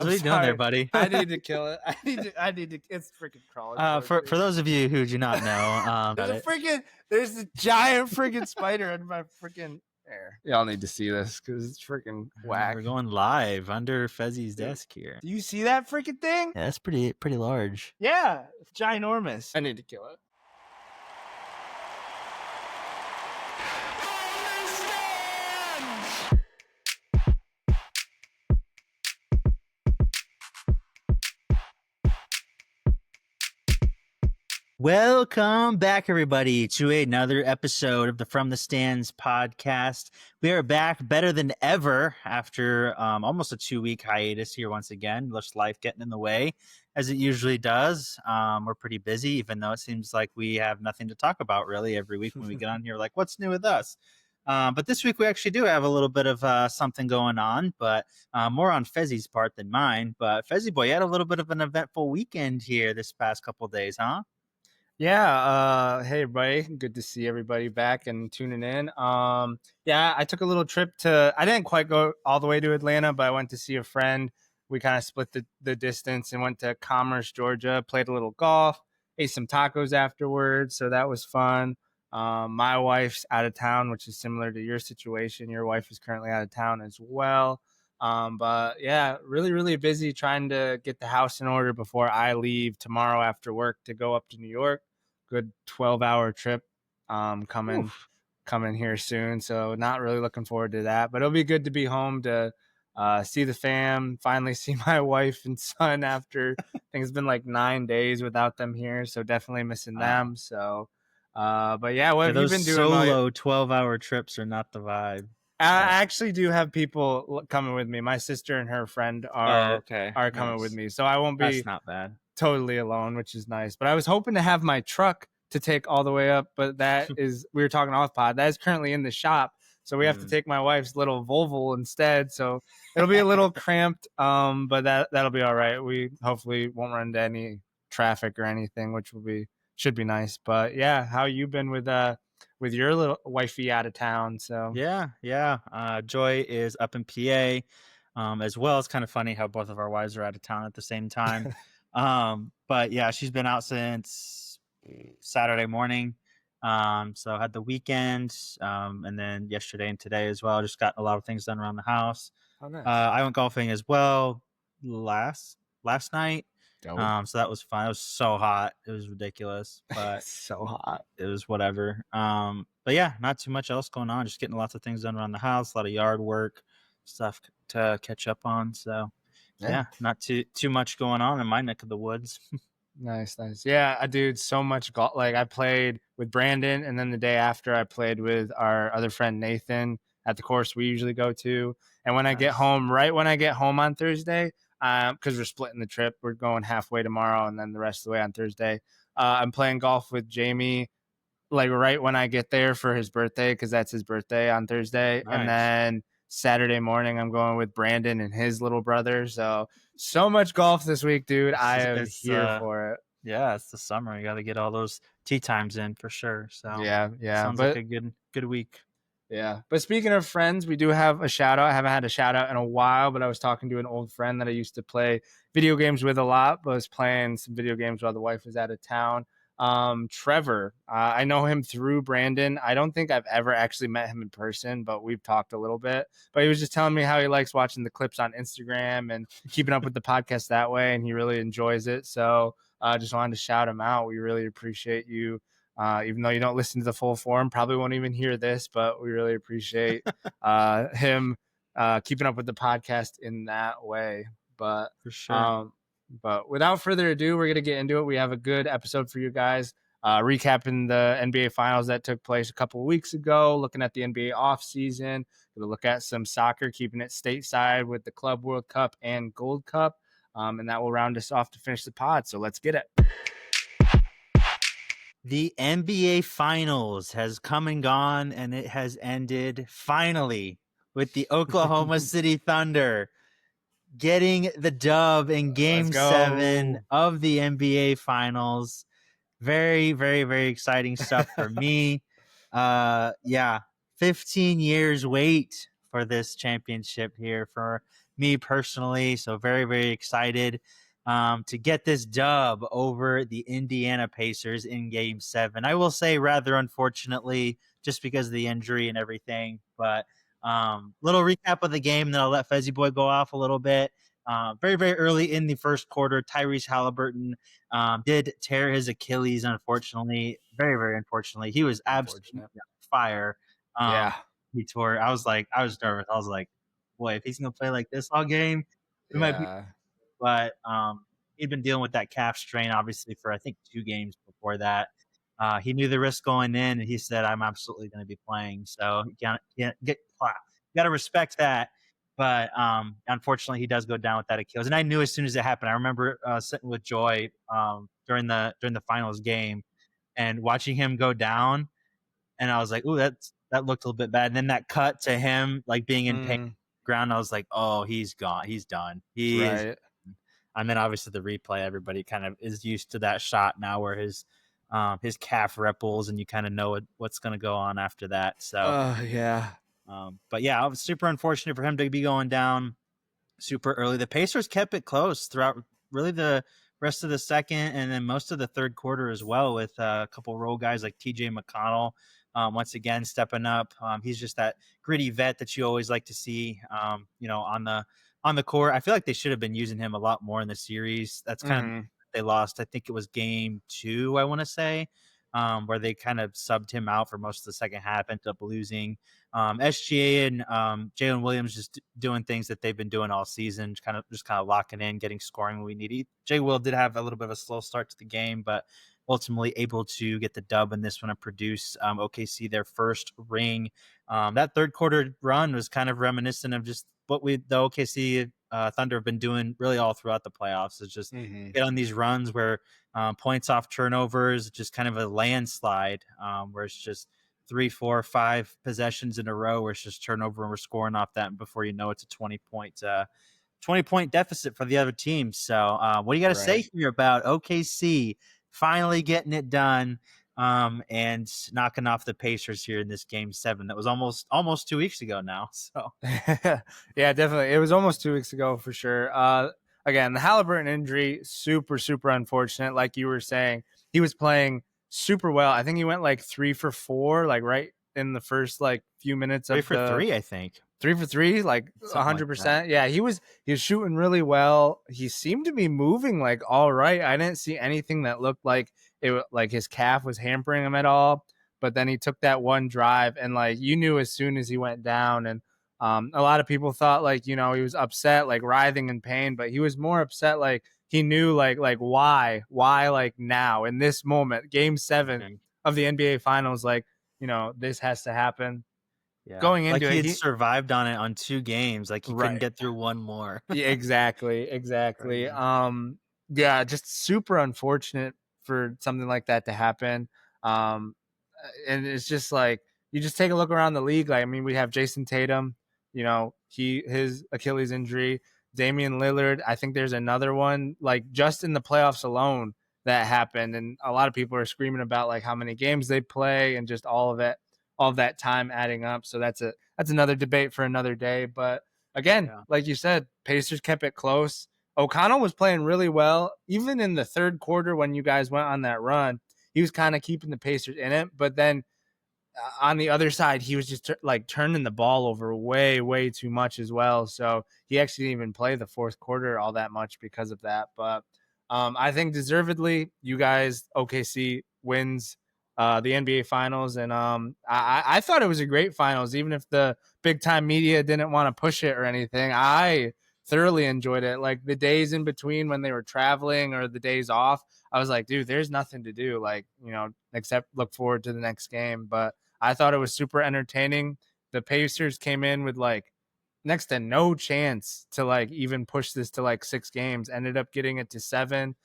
What are you doing there, buddy? I need to kill it. I need to. It's freaking crawling. For those of you who do not know, there's a giant freaking spider in my freaking hair. Y'all need to see this because it's freaking whack. We're going live under Fezzi's desk here. Do you see that freaking thing? Yeah, that's pretty large. Yeah, it's ginormous. I need to kill it. Welcome back, everybody, to another episode of the From the Stands podcast. We are back better than ever after almost a 2-week hiatus here once again. Just life getting in the way, as it usually does. We're pretty busy, even though it seems like we have nothing to talk about really every week when we get on here. Like, what's new with us? But this week we actually do have a little bit of something going on, but more on Fezzi's part than mine. But Fezzi boy, you had a little bit of an eventful weekend here this past couple of days, huh? Yeah. Hey, everybody. Good to see everybody back and tuning in. Yeah, I took a little trip I didn't quite go all the way to Atlanta, but I went to see a friend. We kind of split the distance and went to Commerce, Georgia, played a little golf, ate some tacos afterwards. So that was fun. My wife's out of town, which is similar to your situation. Your wife is currently out of town as well. But yeah, really, really busy trying to get the house in order before I leave tomorrow after work to go up to New York. Good 12-hour trip coming here soon. So not really looking forward to that, but it'll be good to be home to see the fam, finally see my wife and son after I think it's been like 9 days without them here. So definitely missing them. So, but yeah, what have you been doing? Solo 12-hour trips are not the vibe. I actually do have people coming with me. My sister and her friend are coming with me. So I won't be That's not bad. Totally alone, which is nice. But I was hoping to have my truck to take all the way up, but that is, we were talking off pod, that is currently in the shop. So we have to take my wife's little Volvo instead. So it'll be a little cramped, but that'll be all right. We hopefully won't run into any traffic or anything, which should be nice. But yeah, how you been with your little wifey out of town? So yeah. Joy is up in PA as well. It's kind of funny how both of our wives are out of town at the same time. But yeah, she's been out since Saturday morning. So had the weekend, and then yesterday and today as well. Just got a lot of things done around the house. Oh, nice. I went golfing as well last night. Dope. So that was fun. It was so hot. It was ridiculous, but so hot. It was whatever. But yeah, not too much else going on. Just getting lots of things done around the house, a lot of yard work, stuff to catch up on. So yeah, not too much going on in my neck of the woods. Nice. Yeah, dude, so much golf. Like I played with Brandon, and then the day after I played with our other friend Nathan at the course we usually go to. And when I get home, right when I get home on Thursday, because we're splitting the trip, we're going halfway tomorrow and then the rest of the way on Thursday. I'm playing golf with Jamie, like right when I get there for his birthday, because that's his birthday on Thursday. Nice. And then Saturday morning, I'm going with Brandon and his little brother. So much golf this week, dude. I am here for it. Yeah, it's the summer. You got to get all those tee times in for sure. So yeah. Sounds like a good week. Yeah. But speaking of friends, we do have a shout out. I haven't had a shout out in a while, but I was talking to an old friend that I used to play video games with a lot, but was playing some video games while the wife was out of town. Trevor, I know him through Brandon. I don't think I've ever actually met him in person, but we've talked a little bit. But he was just telling me how he likes watching the clips on Instagram and keeping up with the podcast that way, and he really enjoys it. So just wanted to shout him out. We really appreciate you. Even though you don't listen to the full form, probably won't even hear this, but we really appreciate him keeping up with the podcast in that way. But for sure. But without further ado, we're going to get into it. We have a good episode for you guys, recapping the NBA finals that took place a couple of weeks ago, looking at the NBA offseason, going to look at some soccer, keeping it stateside with the Club World Cup and Gold Cup, and that will round us off to finish the pod. So let's get it. The NBA finals has come and gone, and it has ended finally with the Oklahoma City Thunder getting the dub in Game 7 of the NBA Finals. Very, very, very exciting stuff for me. 15 years wait for this championship here for me personally. So very, very excited to get this dub over the Indiana Pacers in Game 7. I will say, rather unfortunately, just because of the injury and everything. But little recap of the game, then I'll let Fezzy Boy go off a little bit. Very, very early in the first quarter, Tyrese Halliburton did tear his Achilles, unfortunately. Very, very unfortunately. He was absolutely Unfortunate. on fire. Um, Yeah. he tore. I was nervous. I was like, boy, if he's gonna play like this all game, we might be. Yeah. But he'd been dealing with that calf strain, obviously, for I think 2 games before that. He knew the risk going in, and he said, "I'm absolutely going to be playing." So you got to respect that. But unfortunately, he does go down with that Achilles. And I knew as soon as it happened. I remember sitting with Joy during the finals game and watching him go down, and I was like, "Ooh, that looked a little bit bad." And then that cut to him like being in pain Mm, ground, I was like, "Oh, he's gone. He's done. He is." right. And then obviously the replay, everybody kind of is used to that shot now where his calf ripples and you kind of know what's going to go on after that. So, Yeah. but yeah, it was super unfortunate for him to be going down super early. The Pacers kept it close throughout really the rest of the second and then most of the third quarter as well, with a couple role guys like TJ McConnell once again stepping up. He's just that gritty vet that you always like to see, on the court. I feel like they should have been using him a lot more in the series. That's kind of Hmm. they lost. I think it was game 2, I want to say, where they kind of subbed him out for most of the second half, ended up losing. SGA and Jalen Williams just doing things that they've been doing all season, kind of locking in, getting scoring when we need. Jay Will did have a little bit of a slow start to the game, but ultimately able to get the dub in this one and produce OKC their first ring. That third quarter run was kind of reminiscent of just what the OKC Thunder have been doing really all throughout the playoffs. Is just Hmm. get on these runs where points off turnovers, just kind of a landslide, where it's just 3, 4, 5 possessions in a row where it's just turnover and we're scoring off that. And before you know it's a 20-point deficit for the other team. So what do you got to Right. say here about OKC finally getting it done and knocking off the Pacers here in this Game 7? That was almost 2 weeks ago now. So Yeah, definitely. It was almost 2 weeks ago for sure. Again, the Halliburton injury, super, super unfortunate. Like you were saying, he was playing super well. I think he went like 3 for 4, like right in the first like few minutes three of for the three, I think. 3 for 3, like Something like that. 100%. Yeah, he was shooting really well. He seemed to be moving like all right. I didn't see anything that looked like like his calf was hampering him at all. But then he took that one drive, and like you knew as soon as he went down, and a lot of people thought like he was upset, like writhing in pain, but he was more upset like he knew like why like now in this moment, Game 7 Mhm. of the NBA Finals, like this has to happen. Yeah. Going Like into he it, had he survived on it on 2 games. Like he couldn't right. get through one more. Yeah, exactly, exactly. Crazy. Yeah, just super unfortunate for something like that to happen. And it's just like you just take a look around the league. Like, I mean, we have Jason Tatum. His Achilles injury. Damian Lillard. I think there's another one. Like just in the playoffs alone that happened, and a lot of people are screaming about like how many games they play and just all of that time adding up. So that's another debate for another day. But again, Yeah. like you said, Pacers kept it close. O'Connell was playing really well, even in the third quarter when you guys went on that run. He was kind of keeping the Pacers in it, but then on the other side, he was just like turning the ball over way, way too much as well. So he actually didn't even play the fourth quarter all that much because of that. But I think deservedly, you guys, OKC wins the NBA Finals, and I thought it was a great finals, even if the big time media didn't want to push it or anything. I thoroughly enjoyed it. Like the days in between when they were traveling or the days off, I was like, dude, there's nothing to do, like except look forward to the next game. But I thought it was super entertaining. The Pacers came in with like next to no chance to like even push this to like 6 games. Ended up getting it to 7,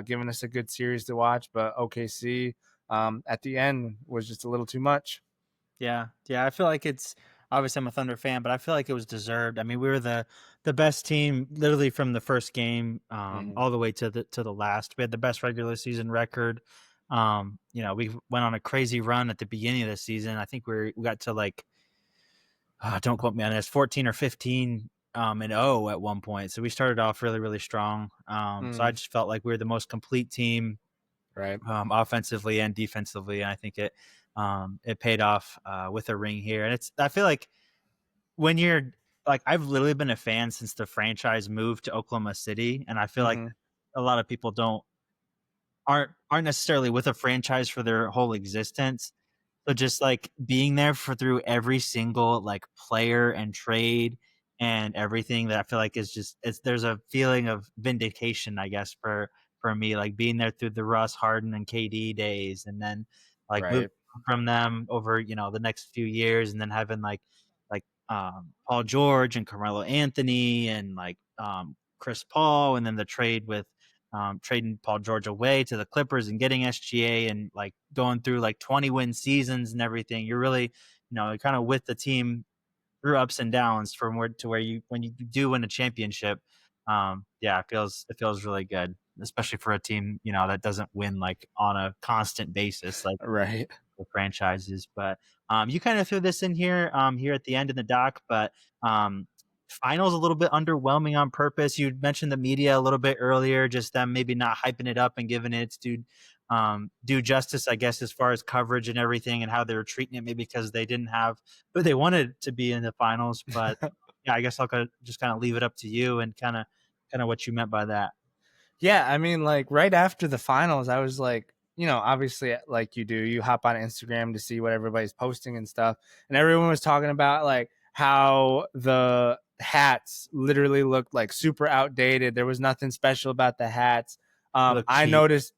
giving us a good series to watch. But OKC at the end was just a little too much. Yeah, yeah. I feel like it's obviously I'm a Thunder fan, but I feel like it was deserved. I mean, we were the best team literally from the first game Mhm. all the way to the last. We had the best regular season record. We went on a crazy run at the beginning of the season. I think we got to like don't quote me on this, 14 or 15 and 0 at one point. So we started off really, really strong. So I Mm, just felt like we were the most complete team, right. offensively and defensively. And I think it paid off with a ring here. And I feel like when you're like, I've literally been a fan since the franchise moved to Oklahoma City, and I feel like Hmm. a lot of people aren't necessarily with a franchise for their whole existence. So just like being there for through every single like player and trade and everything, that I feel like is just there's a feeling of vindication, I guess, for me, like being there through the Russ, Harden, and KD days, and then like moving Right. from them over, the next few years, and then having like Paul George and Carmelo Anthony and like Chris Paul, and then the trade with trading Paul George away to the Clippers and getting SGA, and like going through like 20-win seasons and everything. You're really, kind of with the team through ups and downs from where to where you when you do win a championship. Yeah, it feels really good, especially for a team, that doesn't win like on a constant basis like Right. the franchises. But you kind of threw this in here here at the end in the doc, but finals a little bit underwhelming on purpose. You mentioned the media a little bit earlier, just them maybe not hyping it up and giving it its due justice, I guess, as far as coverage and everything, and how they were treating it, maybe because they didn't have but they wanted to be in the finals. But yeah, I guess I'll just kind of leave it up to you and kind of what you meant by that. Yeah, I mean, like right after the finals, I was like, obviously, like you do, you hop on Instagram to see what everybody's posting and stuff, and everyone was talking about like how the hats literally looked like super outdated. There was nothing special about the hats. They look I cheap. noticed,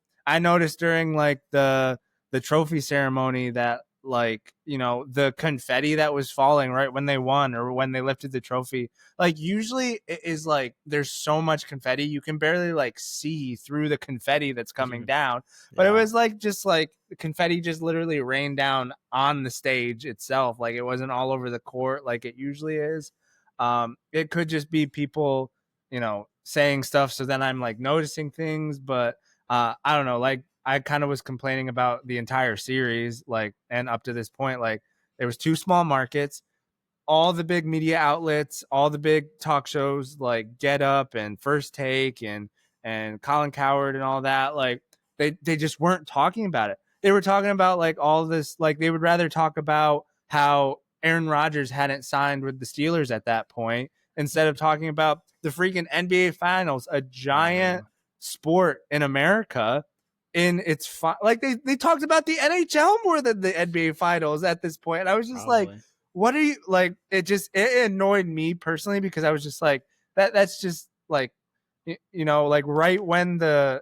during like the trophy ceremony that like the confetti that was falling right when they won or when they lifted the trophy, like usually it is like there's so much confetti you can barely like see through the confetti that's coming down, but it Yeah. was like just like the confetti just literally rained down on the stage itself, like it wasn't all over the court like it usually is. It could just be people saying stuff, so then I'm like noticing things, but I don't know, like I kind of was complaining about the entire series, like, and up to this point, like there was two small markets, all the big media outlets, all the big talk shows like Get Up and First Take and Colin Coward and all that, like they just weren't talking about it. They were talking about like all this, like they would rather talk about how Aaron Rodgers hadn't signed with the Steelers at that point instead of talking about the freaking NBA Finals, a giant Oh, sport in America. In its like they talked about the NHL more than the NBA Finals at this point. And I was just like, probably. what are you like? It annoyed me personally because I was just like that's just like like right when the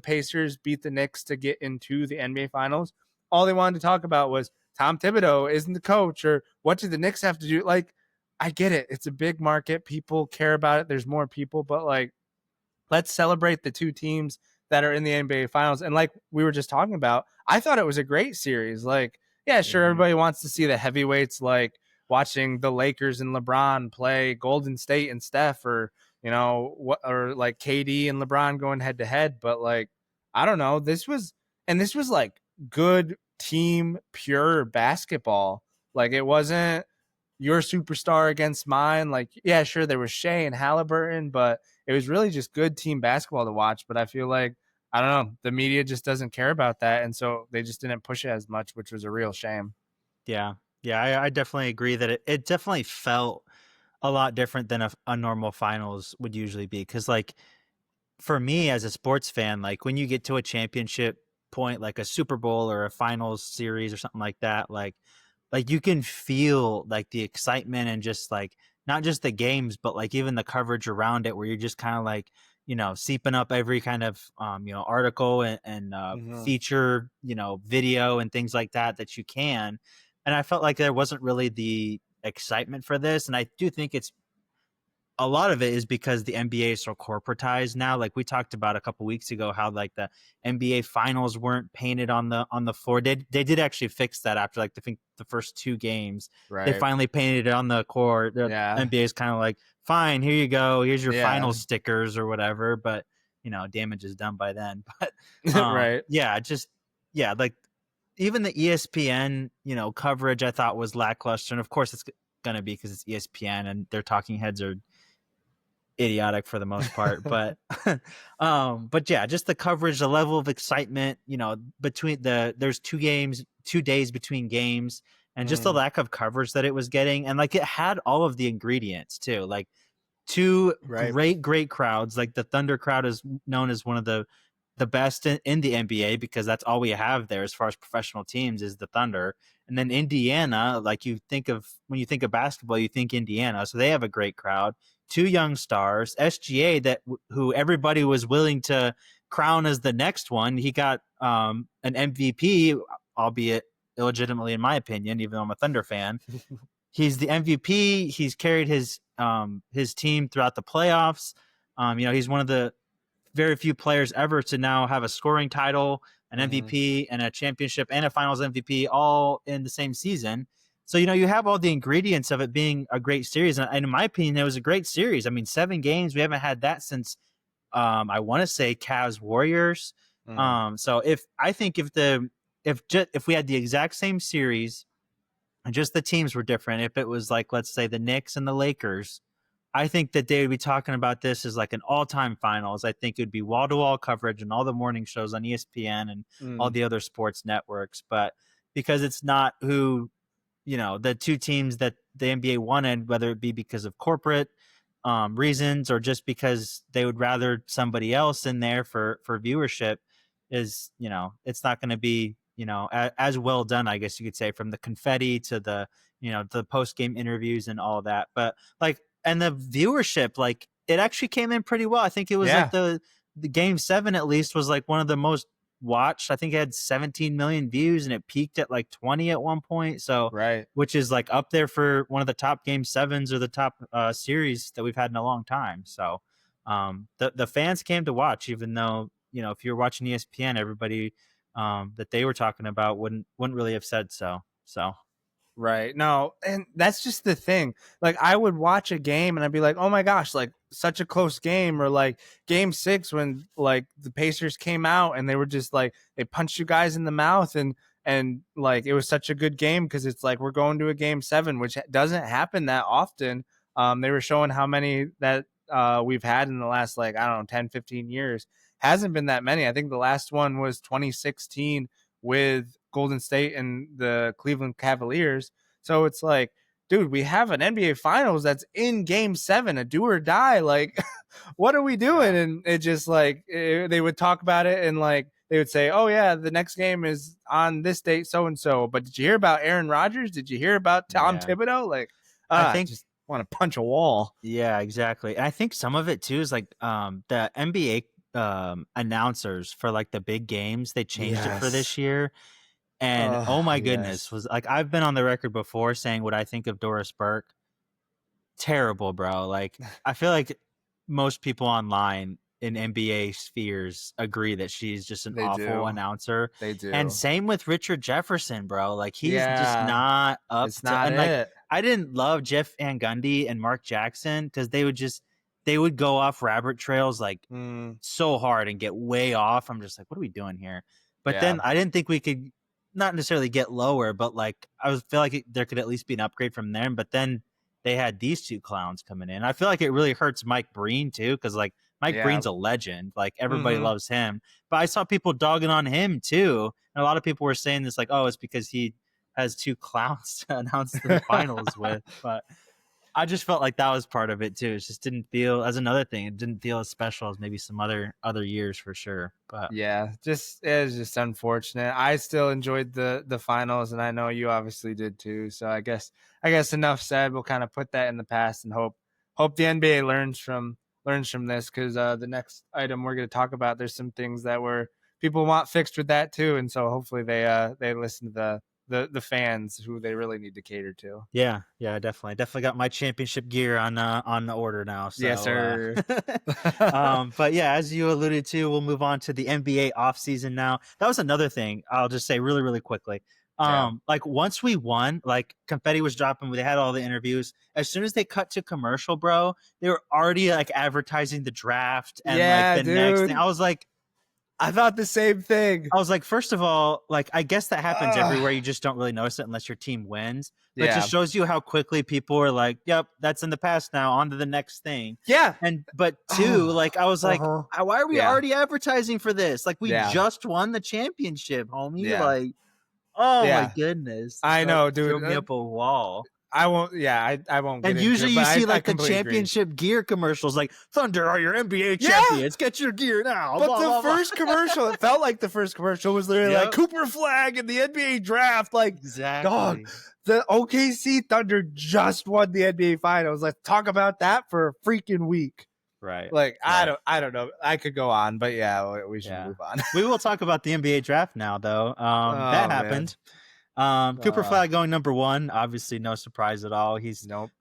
Pacers beat the Knicks to get into the NBA Finals, all they wanted to talk about was Tom Thibodeau isn't the coach, or what do the Knicks have to do. Like, I get it, it's a big market, people care about it, there's more people, but like let's celebrate the two teams that are in the NBA Finals. And like we were just talking about, I thought it was a great series. Like, yeah, sure, Hmm. everybody wants to see the heavyweights, like watching the Lakers and LeBron play Golden State and Steph, or what, or like KD and LeBron going head to head. But like, I don't know, this was like good team, pure basketball. Like, it wasn't your superstar against mine. Like, yeah, sure, there was Shea and Halliburton, but it was really just good team basketball to watch. But I feel like, I don't know, the media just doesn't care about that, and so they just didn't push it as much, which was a real shame. Yeah. Yeah, I definitely agree that it definitely felt a lot different than a normal finals would usually be. Because like for me as a sports fan, like when you get to a championship point, like a Super Bowl or a finals series or something like that, like you can feel like the excitement and just like not just the games, but like even the coverage around it, where you're just kind of like, seeping up every kind of article and Mm-hmm. feature, video and things like that you can. And I felt like there wasn't really the excitement for this. And I do think it's a lot of it is because the NBA is so corporatized now. Like we talked about a couple weeks ago, how like the NBA finals weren't painted on the floor. They did actually fix that after like I think the first two games. They Right. finally painted it on the court. The Yeah. NBA is kind of like, fine, here you go. Here's your Yeah. final stickers or whatever. But damage is done by then. But Right. yeah, just yeah, like even the ESPN coverage I thought was lackluster. And of course it's gonna be because it's ESPN and their talking heads are idiotic for the most part. But yeah, just the coverage, the level of excitement, between there's 2 days between games, and just the Mm, lack of coverage that it was getting, and like it had all of the ingredients too, like two right. great crowds. Like the Thunder crowd is known as one of the best in the NBA, because that's all we have there as far as professional teams is the Thunder. And then Indiana, like when you think of basketball, you think Indiana. So they have a great crowd. Two young stars, SGA, who everybody was willing to crown as the next one. He got an MVP, albeit illegitimately in my opinion, even though I'm a Thunder fan. He's the MVP. He's carried his team throughout the playoffs. He's one of the very few players ever to now have a scoring title, an Hmm. MVP, and a championship and a Finals MVP all in the same season. So you have all the ingredients of it being a great series, and in my opinion, it was a great series. I mean, 7 games, we haven't had that since I want to say Cavs Warriors. Mm. So if we had the exact same series and just the teams were different, if it was like, let's say, the Knicks and the Lakers, I think that they would be talking about this as like an all-time finals. I think it would be wall-to-wall coverage and all the morning shows on ESPN and all Mm. the other sports networks. But because it's not who, the two teams that the NBA wanted, whether it be because of corporate reasons or just because they would rather somebody else in there for viewership, is it's not going to be as well done, I guess you could say, from the confetti to the post game interviews and all that. But like, and the viewership, like, it actually came in pretty well. I think it was like Yeah. the game 7 at least was like one of the most watched. I think it had 17 million views and it peaked at like 20 at one point. So, Right. which is like up there for one of the top game 7s or the top series that we've had in a long time. So the fans came to watch, even though if you're watching ESPN, everybody that they were talking about wouldn't really have said so. So Right. No, and that's just the thing. Like I would watch a game and I'd be like, "Oh my gosh, like such a close game," or like game 6 when like the Pacers came out and they were just like they punched you guys in the mouth and like it was such a good game because it's like we're going to a game 7, which doesn't happen that often. They were showing how many that we've had in the last like I don't know 10, 15 years. Hasn't been that many. I think the last one was 2016 with Golden State and the Cleveland Cavaliers. So it's like, dude, we have an NBA Finals that's in Game 7, a do or die. Like, what are we doing? yeah, And it just like they would talk about it and like they would say, oh yeah, the next game is on this date, so and so. But did you hear about Aaron Rodgers? Did you hear about Tom yeah. Thibodeau? Like, I think just want to punch a wall. Yeah, exactly. And I think some of it too is like the NBA announcers for like the big games, they changed it for this Yes. year. And oh Oh my goodness, yes. was like, I've been on the record before saying what I think of Doris Burke. Terrible, bro. Like, I feel like most people online in NBA spheres agree that she's just an They awful do. announcer. They And do. same with Richard Jefferson, bro. Like, he's just Yeah. not up It's to, not and like, it. I didn't love Jeff Van Gundy and Mark Jackson because they would go off rabbit trails like Mm, so hard and get way off. I'm just like, what are we doing here? But yeah. then I didn't think we could, not necessarily get lower, but like feel like there could at least be an upgrade from them. But then they had these two clowns coming in. I feel like it really hurts Mike Breen too, because like Mike Yeah. Breen's a legend. Like everybody Mhm. loves him. But I saw people dogging on him too. And a lot of people were saying this like, oh, it's because he has two clowns to announce the finals with. But I just felt like that was part of it too. It just didn't feel, as another thing, it didn't feel as special as maybe some other years for sure. But Yeah, just it was just unfortunate. I still enjoyed the finals, and I know you obviously did too. So I guess enough said. We'll kind of put that in the past and hope the NBA learns from this because the next item we're going to talk about, there's some things that were people want fixed with that too, and so hopefully they listen to the fans who they really need to cater to. yeah, definitely got my championship gear on the order now. Yes, So, sir. but yeah, as you alluded to, we'll move on to the NBA offseason now. That was another thing I'll just say really, really quickly. Yeah. Like once we won, like confetti was dropping, they had all the interviews. As soon as they cut to commercial, bro, they were already like advertising the draft and like Yeah, the next thing. dude. I was like, I thought the same thing. I was like, first of all, like, I guess that happens everywhere. Ugh. You just don't really notice it unless your team wins. But it Yeah. just shows you how quickly people are like, yep, that's in the past now, on to the next thing. Yeah. But two, Oh. like, I was like, Uh-huh. why are we Yeah. already advertising for this? Like, we Yeah. just won the championship, homie. Yeah. Like, oh my Yeah. goodness. I That know, dude. drove me up a wall. I won't. Yeah, I won't get And into usually it, you but see I like the completely agree. championship gear commercials, like Thunder are your NBA Yeah. champions. Get your gear now. But blah, the blah, blah. first commercial, it felt like the first commercial was literally like Yep. Cooper Flag in the NBA draft. Like, Exactly. dog, the OKC Thunder just won the NBA Finals. Let's talk about that for a freaking week. Right. Like, Right. I don't know. I could go on, but yeah, we should Yeah. move on. We will talk about the NBA draft now, though. Oh, That man. happened. Cooper Flag going number one, obviously no surprise at all. He's Nope.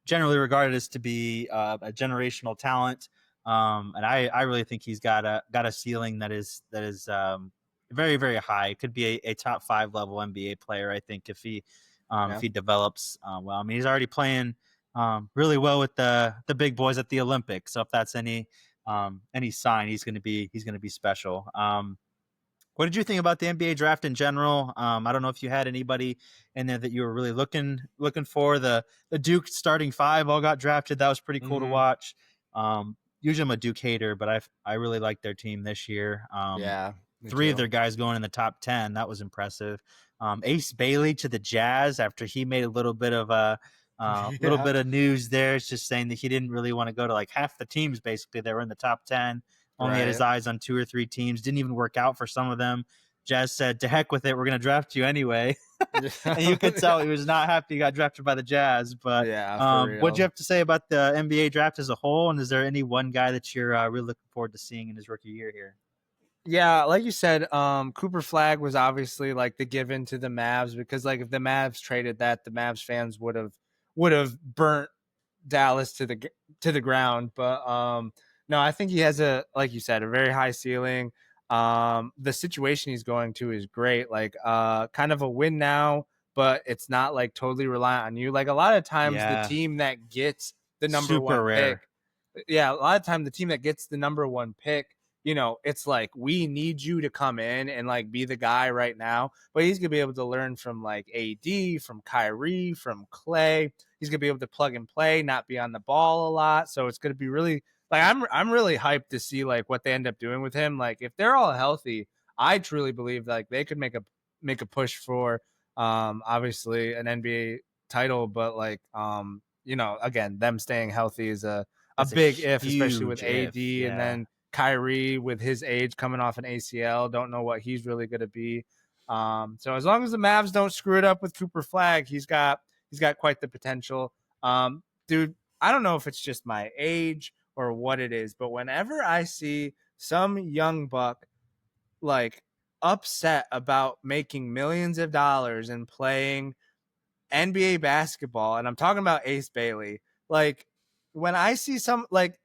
generally regarded as to be a generational talent, and I really think he's got a ceiling that is very, very high. It could be a top 5 level NBA player, I think, if he develops well. I mean, he's already playing really well with the big boys at the Olympics. So if that's any sign, he's going to be special. What did you think about the NBA draft in general? I don't know if you had anybody in there that you were really looking for. The Duke starting 5 all got drafted. That was pretty cool to watch. Usually I'm a Duke hater, but I really liked their team this year. Yeah. 3 of their guys going in the top 10. That was impressive. Ace Bailey to the Jazz after he made a little bit of little bit of news there. It's just saying that he didn't really want to go to like half the teams basically that were in the top 10. Only had his eyes on 2 or 3 teams. Didn't even work out for some of them. Jazz said, to heck with it. We're going to draft you anyway. And you could tell he was not happy he got drafted by the Jazz. But what'd you have to say about the NBA draft as a whole? And is there any one guy that you're really looking forward to seeing in his rookie year here? Yeah, like you said, Cooper Flag was obviously like the given to the Mavs because like if the Mavs traded that, the Mavs fans would have burnt Dallas to the ground. But no, I think he has like you said, a very high ceiling. The situation he's going to is great. Like kind of a win now, but it's not like totally reliant on you. Like a lot of times the team that gets the number Super 1 rare. pick. Yeah, a lot of time the team that gets the number 1 pick, you know, it's like we need you to come in and like be the guy right now. But he's gonna be able to learn from like AD, from Kyrie, from Clay. He's gonna be able to plug and play, not be on the ball a lot. So it's gonna be really like I'm really hyped to see like what they end up doing with him. Like if they're all healthy, I truly believe like they could make a push for obviously an NBA title, but like you know, again, them staying healthy is a big if, especially with AD and then Kyrie with his age coming off an ACL. Don't know what he's really going to be. So as long as the Mavs don't screw it up with Cooper Flag, he's got quite the potential. Dude, I don't know if it's just my age or what it is, but whenever I see some young buck like upset about making millions of dollars and playing NBA basketball, and I'm talking about Ace Bailey, like when I see some like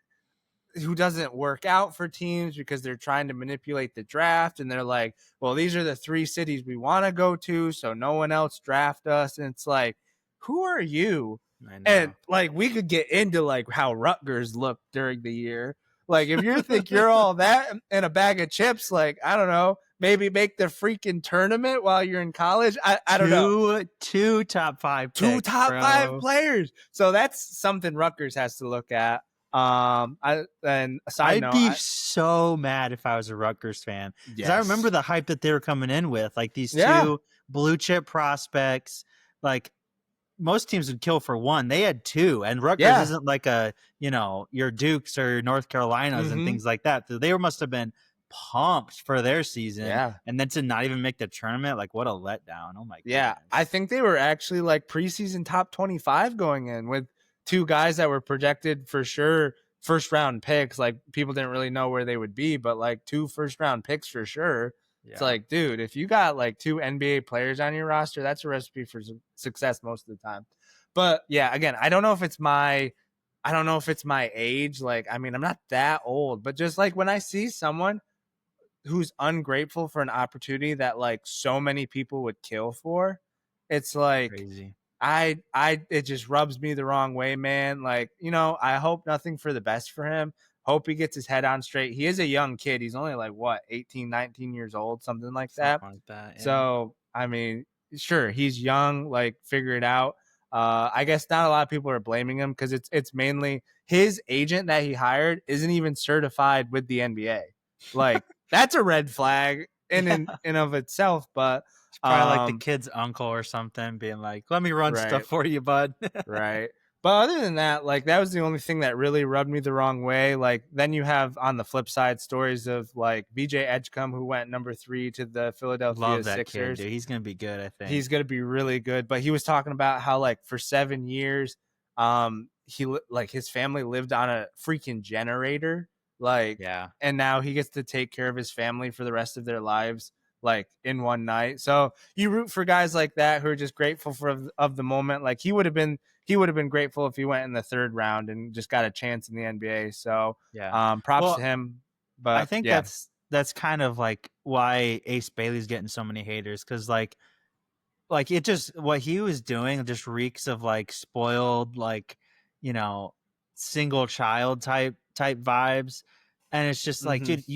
who doesn't work out for teams because they're trying to manipulate the draft and they're like, well, these are the 3 cities we want to go to, so no one else draft us. And it's like, who are you? And like we could get into like how Rutgers looked during the year. Like if you think you're all that and a bag of chips, like I don't know, maybe make the freaking tournament while you're in college. I don't know. 2 top 5 picks, 2 top bro. 5 players. So that's something Rutgers has to look at. I'd be so mad if I was a Rutgers fan because I remember the hype that they were coming in with, like these 2 blue chip prospects. Like most teams would kill for 1. They had 2, and Rutgers isn't like your Dukes or North Carolinas and things like that. So they must have been pumped for their season, and then to not even make the tournament, like what a letdown. Oh my god. Yeah, I think they were actually like preseason top 25 going in with 2 guys that were projected for sure first round picks. Like people didn't really know where they would be, but like 2 first round picks for sure. It's like, dude, if you got like 2 NBA players on your roster, that's a recipe for success most of the time. But yeah, again, I don't know if it's my age. Like, I mean, I'm not that old, but just like when I see someone who's ungrateful for an opportunity that like so many people would kill for, it's like crazy. It just rubs me the wrong way, man. Like, you know, I hope nothing for the best for him. Hope he gets his head on straight. He is a young kid. He's only like, what, 18, 19 years old, something like that. Something like that. Yeah. So, I mean, sure, he's young, like, figure it out. I guess not a lot of people are blaming him because it's mainly his agent that he hired isn't even certified with the NBA. Like, that's a red flag in of itself. But It's probably like the kid's uncle or something being like, let me run right, stuff for you, bud. right. But other than that, like, that was the only thing that really rubbed me the wrong way. Like, then you have on the flip side stories of like BJ Edgecombe, who went number 3 to the Philadelphia Love that kid, Sixers. dude. He's going to be good, I think. He's going to be really good. But he was talking about how, like, for 7 years, like, his family lived on a freaking generator, like, Yeah. and now he gets to take care of his family for the rest of their lives, like, in one night. So you root for guys like that who are just grateful of the moment. Like, he would have been grateful if he went in the 3rd round and just got a chance in the NBA. So Yeah. props to Well, him. I But think yeah. that's kind of like why Ace Bailey's getting so many haters, because like it just, what he was doing just reeks of like spoiled, like, you know, single child type vibes. And it's just like, Mm-hmm. dude,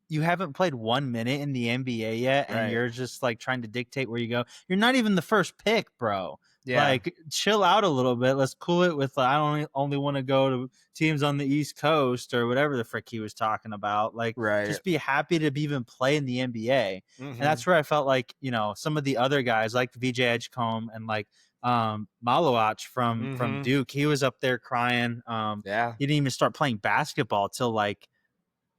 you haven't played 1 minute in the NBA yet, and Right. you're just like trying to dictate where you go. You're not even the first pick, bro. Yeah. Like, chill out a little bit. Let's cool it with I only want to go to teams on the East Coast or whatever the frick he was talking about. Like, Right. just be happy to even play in the NBA. And Mm-hmm. that's where I felt like, some of the other guys like VJ Edgecombe and like Malowach from Mm-hmm. Duke, he was up there crying. Yeah. He didn't even start playing basketball till like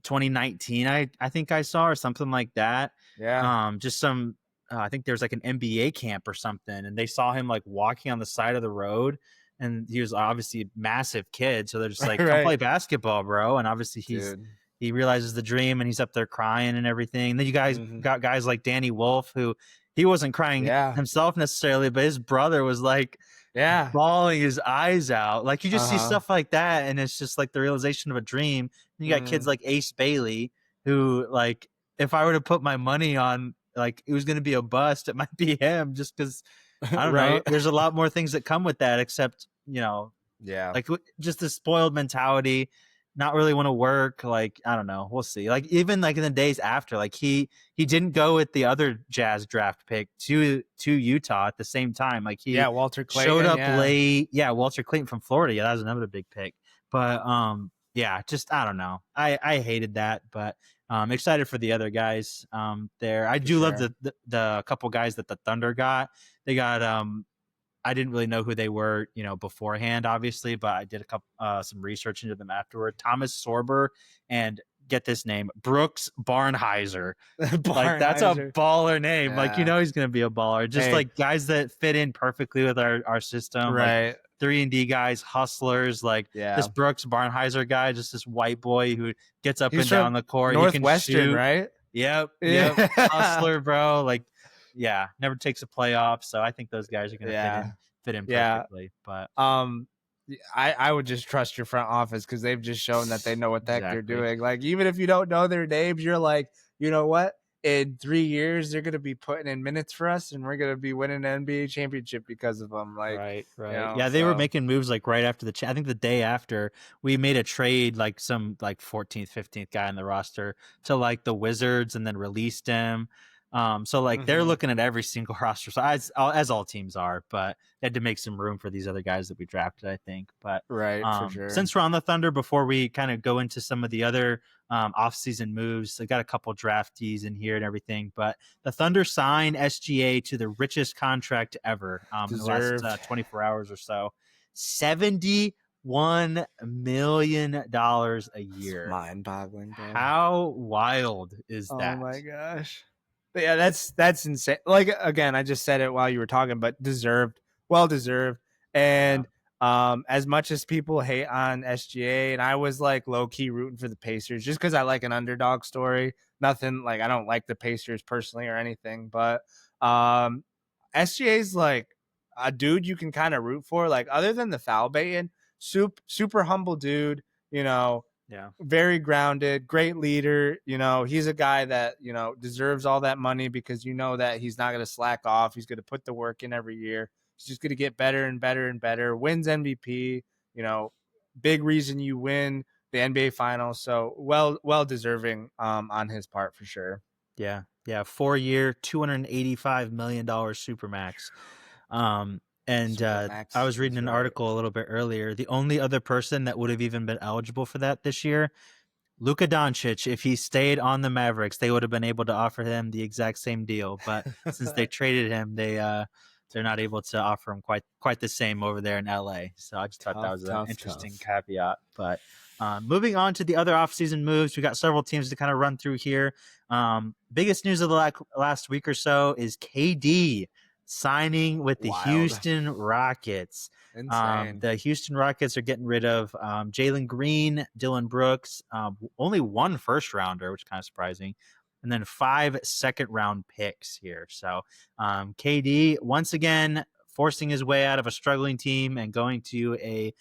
2019, I think I saw, or something like that. Yeah. Just some I think there's like an NBA camp or something, and they saw him like walking on the side of the road, and he was obviously a massive kid, so they're just like, come Right. play basketball, bro. And obviously Dude. he realizes the dream, and he's up there crying and everything. And then you guys Mm-hmm. got guys like Danny Wolf, who he wasn't crying Yeah. himself necessarily, but his brother was like Yeah. bawling his eyes out. Like, you just see Uh-huh. stuff like that, and it's just like the realization of a dream. And you got kids like Ace Bailey, who, like, if I were to put my money on like it was going to be a bust, it might be him, just because I don't know. Right. There's a lot more things that come with that, except Yeah. like just the spoiled mentality, not really want to work. Like, I don't know, we'll see. Like, even like in the days after, like he didn't go with the other Jazz draft pick to Utah at the same time. Like, he Yeah. Walter Clayton. showed up Yeah. late. Yeah, Walter Clayton from Florida. Yeah, that was another big pick. But yeah, just I don't know. I hated that, but excited for the other guys there. I For do love sure. the couple guys that the Thunder got. They got I didn't really know who they were, beforehand, obviously, but I did a couple some research into them afterward. Thomas Sorber and, get this name, Brooks Barnhizer. Like, that's a Barnhizer. baller name. Like, Yeah. he's gonna be a baller. Just Hey. like guys that fit in perfectly with our system. Like, Right. 3-and-D guys, hustlers. Like, Yeah. this Brooks Barnhizer guy, just this white boy who gets up He's and from down the court. He can Northwestern, shoot. right? Yep. Yeah. Hustler, bro. Like, yeah, never takes a playoff. So I think those guys are gonna Yeah. fit in Yeah. perfectly. But I would just trust your front office because they've just shown that they know what the heck they're Exactly. doing. Like, even if you don't know their names, you're like, you know what? In 3 years, they're gonna be putting in minutes for us, and we're gonna be winning an NBA championship because of them. Like, right. know, Yeah, they were so- making moves like right after I think the day after we made a trade, like some like 14th, 15th guy in the roster to like the Wizards, and then released him. So like they're Mhm. looking at every single roster, so as all teams are, but they had to make some room for these other guys that we drafted, I think. But Right, for sure. since we're on the Thunder, before we kind of go into some of the other off-season moves, I got a couple draftees in here and everything. But the Thunder signed SGA to the richest contract ever in the last 24 hours or so, $71 million a year. Mind-boggling, bro. How wild is that? Oh my gosh. But yeah, that's insane. Like, again, I just said it while you were talking, but well deserved. And as much as people hate on SGA, and I was like low key rooting for the Pacers just because I like an underdog story. Nothing like, I don't like the Pacers personally or anything, but SGA's like a dude you can kind of root for. Like, other than the foul baiting, super humble dude. Yeah. Very grounded, great leader. He's a guy that, deserves all that money because that he's not going to slack off. He's going to put the work in every year. He's just going to get better and better and better. Wins MVP, big reason you win the NBA Finals. So well deserving on his part for sure. Yeah, yeah, 4-year, $285 million supermax. And Super I max was reading is an right. article a little bit earlier. The only other person that would have even been eligible for that this year, Luka Doncic, if he stayed on the Mavericks, they would have been able to offer him the exact same deal. But since they traded him, they're not able to offer him quite the same over there in LA. So I just thought that was an interesting Tough. caveat. But moving on to the other offseason moves, we got several teams to kind of run through here. Biggest news of the last week or so is KD signing with the Wild. Houston Rockets. Insane. The Houston Rockets are getting rid of Jalen Green, Dylan Brooks, only one first rounder, which is kind of surprising, and then 5 second-round picks here. So KD, once again, forcing his way out of a struggling team and going to a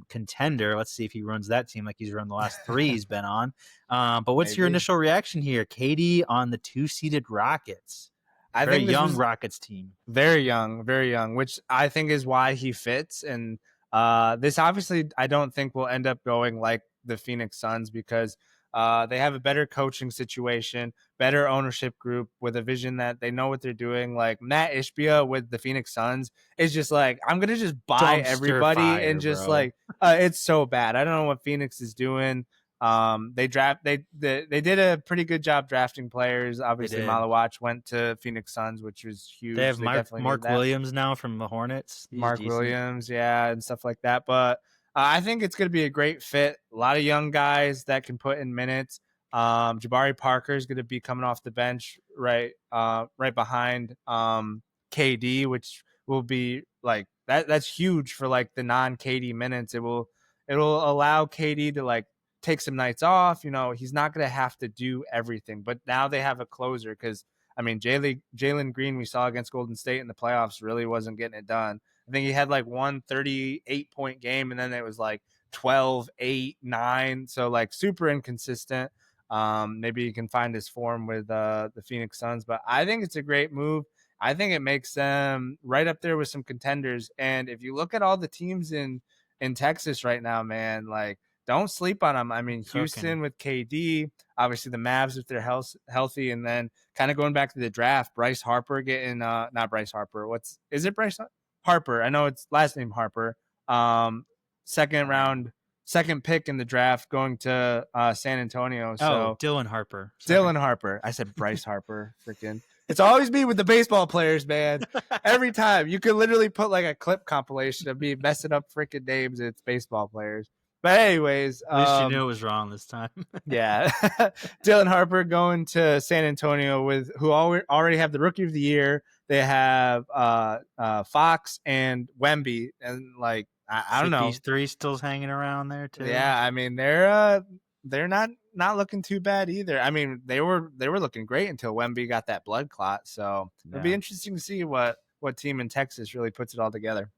contender. Let's see if he runs that team like he's run the last 3 he's been on. But what's your Maybe. initial reaction here? KD on the 2-seeded Rockets. I Very think this young was Rockets team. very young, which I think is why he fits. And this obviously, I don't think will end up going like the Phoenix Suns because they have a better coaching situation, better ownership group with a vision that they know what they're doing. Like Matt Ishbia with the Phoenix Suns is just like, I'm going to just buy Dumpster everybody and fire, just bro. like, it's so bad. I don't know what Phoenix is doing. They did a pretty good job drafting players. They Obviously, did. Malawach went to Phoenix Suns, which was They huge. have They definitely needed Mark that. Williams now from the Hornets. He's Mark decent. Williams, yeah, and stuff like that. But I think it's going to be a great fit. A lot of young guys that can put in minutes. Jabari Parker is going to be coming off the bench right behind KD, which will be like that. That's huge for like the non KD minutes. It'll allow KD to like take some nights off. You know, he's not going to have to do everything. But now they have a closer because I mean, Jalen Green we saw against Golden State in the playoffs really wasn't getting it done. I think he had like one 38-point game, and then it was like 12, 8, 9. So like super inconsistent. Maybe he can find his form with the Phoenix Suns, but I think it's a great move. I think it makes them right up there with some contenders. And if you look at all the teams in Texas right now, man, like don't sleep on them. I mean, Cooking. Houston with KD, obviously the Mavs if they're healthy, and then kind of going back to the draft, Bryce Harper getting not Bryce Harper. Is it Bryce Harper? I know it's last name Harper. Second round, second pick in the draft, going to San Antonio. Oh, So Dylan Harper. Sorry. Dylan Harper. I said Bryce Harper. Freaking. It's always me with the baseball players, man. Every time you could literally put like a clip compilation of me messing up freaking names. It's baseball players. But anyways, At least you knew it was wrong this time. yeah, Dylan Harper going to San Antonio with who already have the Rookie of the Year. They have Fox and Wemby, and like I don't know. CP3 still's hanging around there too. Yeah, I mean they're not looking too bad either. I mean they were looking great until Wemby got that blood clot. So it'll be interesting to see what team in Texas really puts it all together.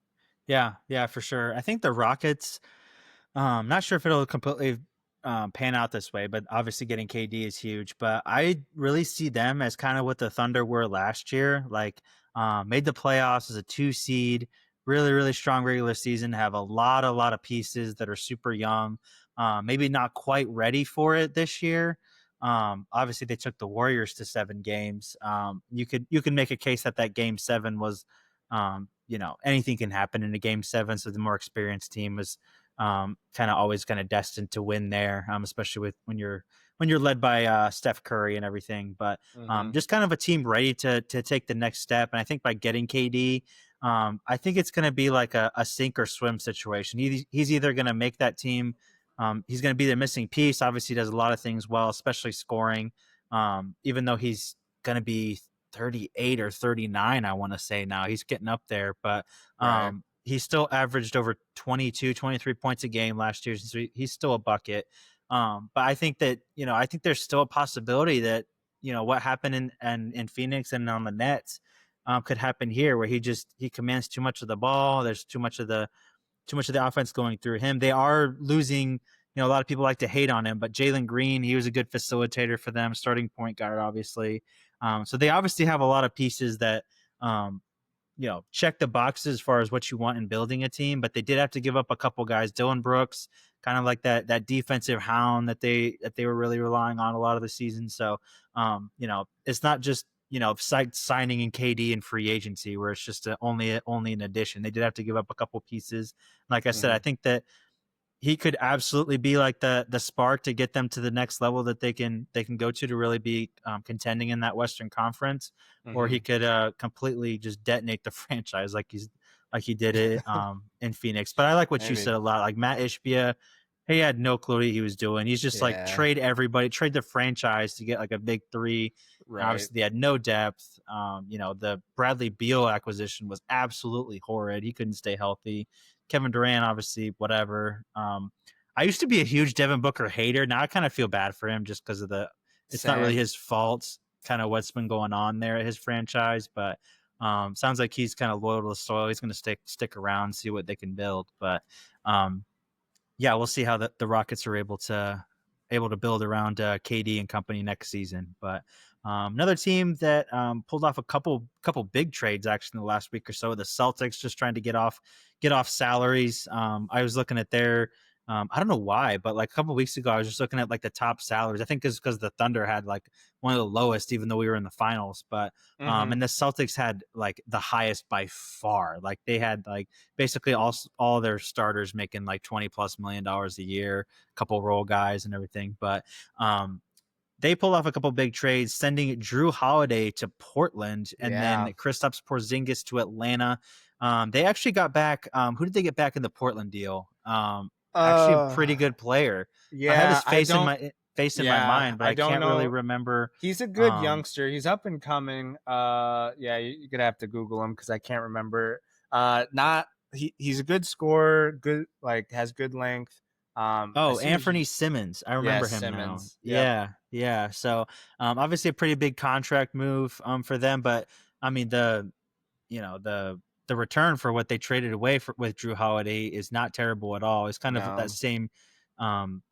Yeah, for sure. I think the Rockets. Not sure if it'll completely pan out this way, but obviously getting KD is huge. But I really see them as kind of what the Thunder were last year. Like, made the playoffs as a 2 seed, really strong regular season. Have a lot of pieces that are super young. Maybe not quite ready for it this year. Obviously, they took the Warriors to 7 games. You could make a case that Game 7 was, anything can happen in a Game 7. So the more experienced team was kind of always kind of destined to win there, especially with when you're led by Steph Curry and everything. But just kind of a team ready to take the next step. And I think by getting KD, I think it's going to be like a sink or swim situation. He's either going to make that team. He's going to be the missing piece. Obviously, he does a lot of things well, especially scoring. Even though he's going to be 38 or 39, I want to say now he's getting up there, but Right. he still averaged over 22, 23 points a game last year. So he's still a bucket. But I think that, I think there's still a possibility that, what happened in Phoenix and on the Nets could happen here where he commands too much of the ball. There's too much of the offense going through him. They are losing, a lot of people like to hate on him, but Jalen Green, he was a good facilitator for them, starting point guard, obviously. So they obviously have a lot of pieces that, check the boxes as far as what you want in building a team, but they did have to give up a couple guys. Dylan Brooks, kind of like that defensive hound that they were really relying on a lot of the season. So, it's not just signing in KD and free agency where it's just only an addition. They did have to give up a couple pieces. Like I said, I Mm-hmm. think that he could absolutely be like the spark to get them to the next level that they can go to really be contending in that Western Conference, or he Mm-hmm. could completely just detonate the franchise like he did it in Phoenix. But I like what you said Maybe. a lot. Like Matt Ishbia, he had no clue what he was doing. He's just like Yeah. trade everybody, trade the franchise to get like a big three. And Right. obviously, they had no depth. The Bradley Beal acquisition was absolutely horrid. He couldn't stay healthy. Kevin Durant, obviously, whatever. I used to be a huge Devin Booker hater. Now I kind of feel bad for him just because of it's not really Same. his fault, kind of what's been going on there at his franchise. But sounds like he's kind of loyal to the soil. He's going to stick around, see what they can build. But yeah, we'll see how the Rockets are able to build around KD and company next season. But another team that pulled off a couple big trades actually in the last week or so, the Celtics, just trying to get off salaries. I was looking at their I don't know why, but like a couple weeks ago, I was just looking at like the top salaries. I think it's because the Thunder had like one of the lowest, even though we were in the finals. But Mm-hmm. and the Celtics had like the highest by far. Like they had like basically all their starters making like $20+ million a year, a couple role guys and everything. But they pulled off a couple big trades, sending Drew Holiday to Portland and then Yeah. Kristaps Porzingis to Atlanta. They actually got back. Who did they get back in the Portland deal? Actually, a pretty Uh. good player. I have his Yeah. face in my Yeah. mind, but I I don't can't really know. remember. He's a good Um, youngster. He's up and coming. Yeah, you're gonna have to Google him because I can't remember. Not he's a good scorer. Good, like, has good length. As soon as you, Anthony Simmons. I yeah, remember him now. Simmons. Yep. Yeah, yeah. So obviously a pretty big contract move for them, but I mean the return for what they traded away with Drew Holiday is not terrible at all. It's kind of that No. um,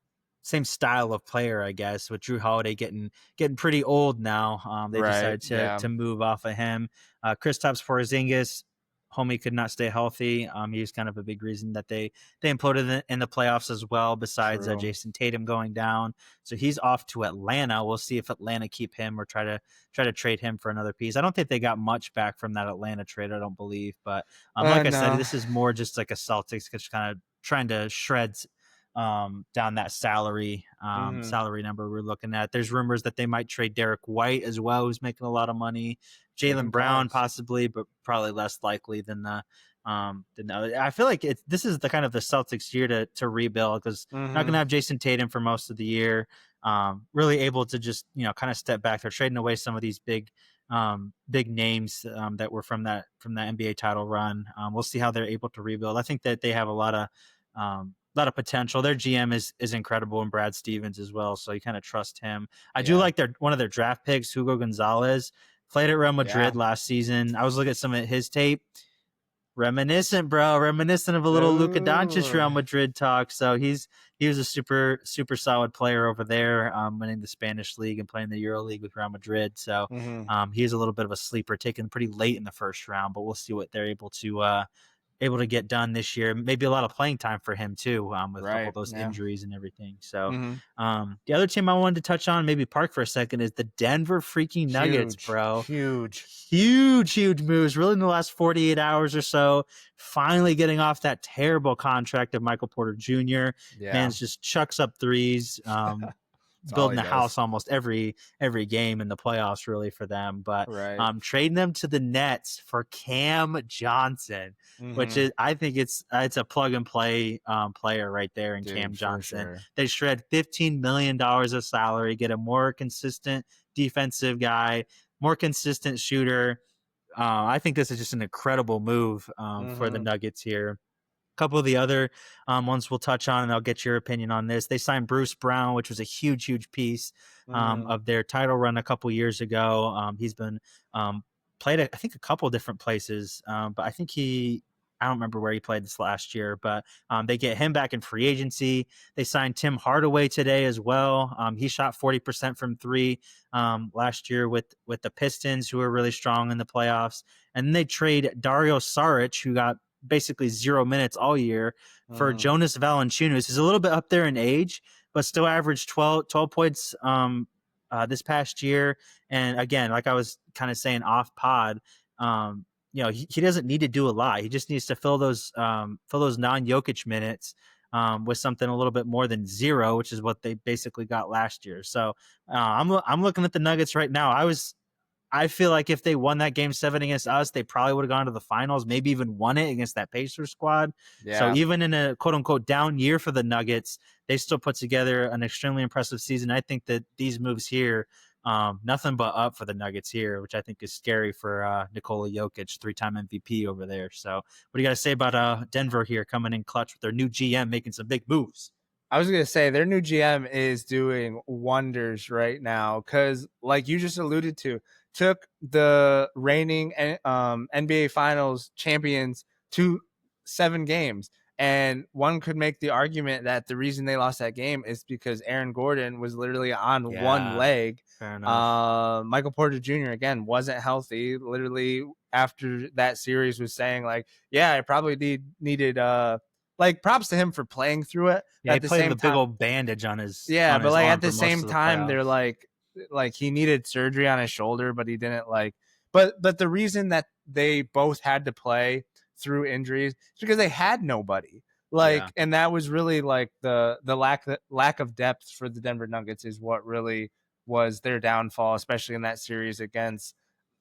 same style of player, I guess. With Drew Holiday getting pretty old now, they Right. decided to Yeah. to move off of him. Kristaps Porzingis, homie could not stay healthy. He was kind of a big reason that they imploded in the playoffs as well. Besides True. Jason Tatum going down, so he's off to Atlanta. We'll see if Atlanta keep him or try to trade him for another piece. I don't think they got much back from that Atlanta trade. I don't believe, but like I said, No. this is more just like a Celtics just kind of trying to shred down that Mm-hmm. salary number we're looking at. There's rumors that they might trade Derek White as well, who's making a lot of money. Making Jalen Brown calls. possibly, but probably less likely than the other. I feel like this is the kind of the Celtics year to rebuild because not going Mm-hmm. to have Jason Tatum for most of the year. Really able to just kind of step back. They're trading away some of these big names that were from that NBA title run. We'll see how they're able to rebuild. I think that they have a lot of potential. Their GM is incredible, and Brad Stevens as well. So you kind of trust him. I do Yeah. like one of their draft picks, Hugo Gonzalez, played at Real Yeah. Madrid last season. I was looking at some of his tape. Reminiscent, bro. Reminiscent of a little Luka Doncic Ooh. Real Madrid talk. So he was a super solid player over there, winning the Spanish league and playing the Euro League with Real Madrid. So Mm-hmm. he's a little bit of a sleeper, taken pretty late in the first round. But we'll see what they're able to get done this year. Maybe a lot of playing time for him too, with a couple Right. of those Yeah. injuries and everything. So Mm-hmm. the other team I wanted to touch on, maybe park for a second, is the Denver freaking Nuggets, Huge. bro. Huge. Huge moves, really in the last 48 hours or so. Finally getting off that terrible contract of Michael Porter Jr. Yeah. Man's just chucks up threes. That's all he Building a does. house almost every game in the playoffs, really, for them. But Right. trading them to the Nets for Cam Johnson, which Mm-hmm. is, I think it's a plug and play player right there in Cam Dude, for Johnson. sure. They shred $15 million of salary, get a more consistent defensive guy, more consistent shooter. I think this is just an incredible move for the Mm-hmm. Nuggets here. Couple of the other ones we'll touch on, and I'll get your opinion on this. They signed Bruce Brown, which was a huge piece Mm-hmm. of their title run a couple years ago. He's been played, I think, a couple different places, but I think I don't remember where he played this last year, but they get him back in free agency. They signed Tim Hardaway today as well. He shot 40% from three last year with the Pistons, who were really strong in the playoffs. And then they trade Dario Saric, who got basically 0 minutes all year, for Mm. Jonas Valanciunas. He's a little bit up there in age, but still averaged 12 points this past year. And again, like I was kind of saying off pod, he doesn't need to do a lot. He just needs to fill those non-Jokic minutes with something a little bit more than zero, which is what they basically got last year. So I'm looking at the Nuggets right now. I feel like if they won that game 7 against us, they probably would have gone to the finals, maybe even won it against that Pacers squad. So Yeah. even in a quote unquote down year for the Nuggets, they still put together an extremely impressive season. I think that these moves here, nothing but up for the Nuggets here, which I think is scary for Nikola Jokic, 3-time MVP over there. So what do you got to say about Denver here coming in clutch with their new GM making some big moves? I was gonna say their new GM is doing wonders right now because, like you just alluded to, took the reigning NBA Finals champions to 7 games, and one could make the argument that the reason they lost that game is because Aaron Gordon was literally on one Yeah, leg. fair enough. Michael Porter Jr. again wasn't healthy. Literally after that series was saying like, yeah, I probably needed like props to him for playing through it. Yeah, But he at the played with same a big time, old bandage on his yeah, but like arm at for the most same of the time, they're playoffs. like he needed surgery on his shoulder, but he didn't like. But the reason that they both had to play through injuries is because they had nobody. Yeah, Like, and that was really like the lack of depth for the Denver Nuggets is what really was their downfall, especially in that series against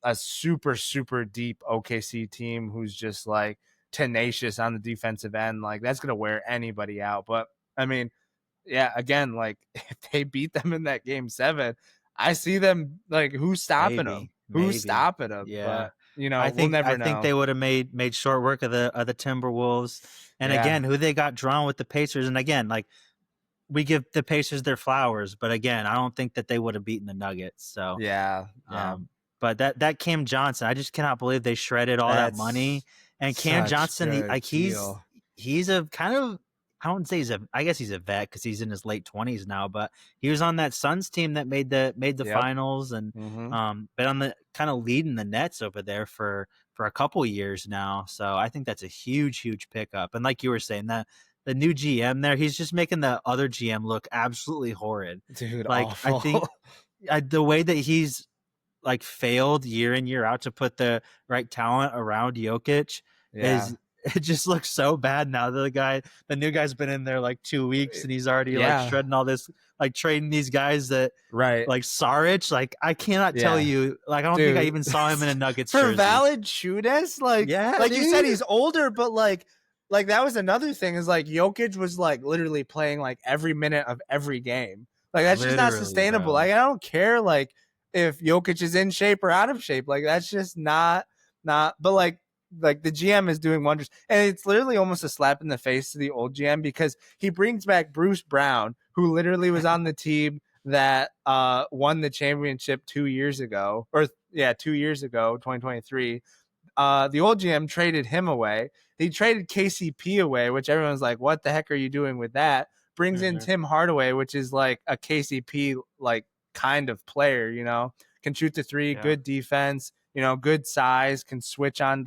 a super deep OKC team who's just like tenacious on the defensive end. Like that's gonna wear anybody out. But I mean, yeah, again, like if they beat them in that game 7, I see them like who's stopping them? Who's maybe. stopping them? Yeah. But you I know, we'll think I never think know. they would have made short work of the Timberwolves. And Yeah, again, who they got drawn with the Pacers. And again, like we give the Pacers their flowers, but again, I don't think that they would have beaten the Nuggets. So yeah. um, but that Cam Johnson, I just cannot believe they shredded all that money. That's And Cam such Johnson, good deal. he's a kind of, I wouldn't say I guess he's a vet because he's in his late 20s now. But he was on that Suns team that made the Yep. finals, and Mm-hmm. been on the kind of leading the Nets over there for a couple years now. So I think that's a huge pickup. And like you were saying, that the new GM there, he's just making the other GM look absolutely horrid. Dude, Like I think awful. the way that he's like failed year in year out to put the right talent around Jokic Yeah. is, it just looks so bad now. The new guy's been in there like 2 weeks and he's already like Yeah. shredding all this, like trading these guys that Right. like Saric. Like I cannot tell Yeah. you, like I don't think I Dude. even saw him in a Nuggets For jersey. Valanciunas, Yeah, like you said, dude. he's older, but like that was another thing is like Jokic was like literally playing like every minute of every game. Like that's just not Literally, sustainable. bro. Like I don't care like if Jokic is in shape or out of shape. Like that's just not. But like the GM is doing wonders, and it's literally almost a slap in the face to the old GM because he brings back Bruce Brown, who literally was on the team that won the championship 2 years ago, or yeah, 2 years ago, 2023. The old GM traded him away. He traded KCP away, which everyone's like, "What the heck are you doing with that?" Brings in Mhm. Tim Hardaway, which is like a KCP like kind of player, you know, can shoot the three, Yeah. good defense, you know, good size, can switch on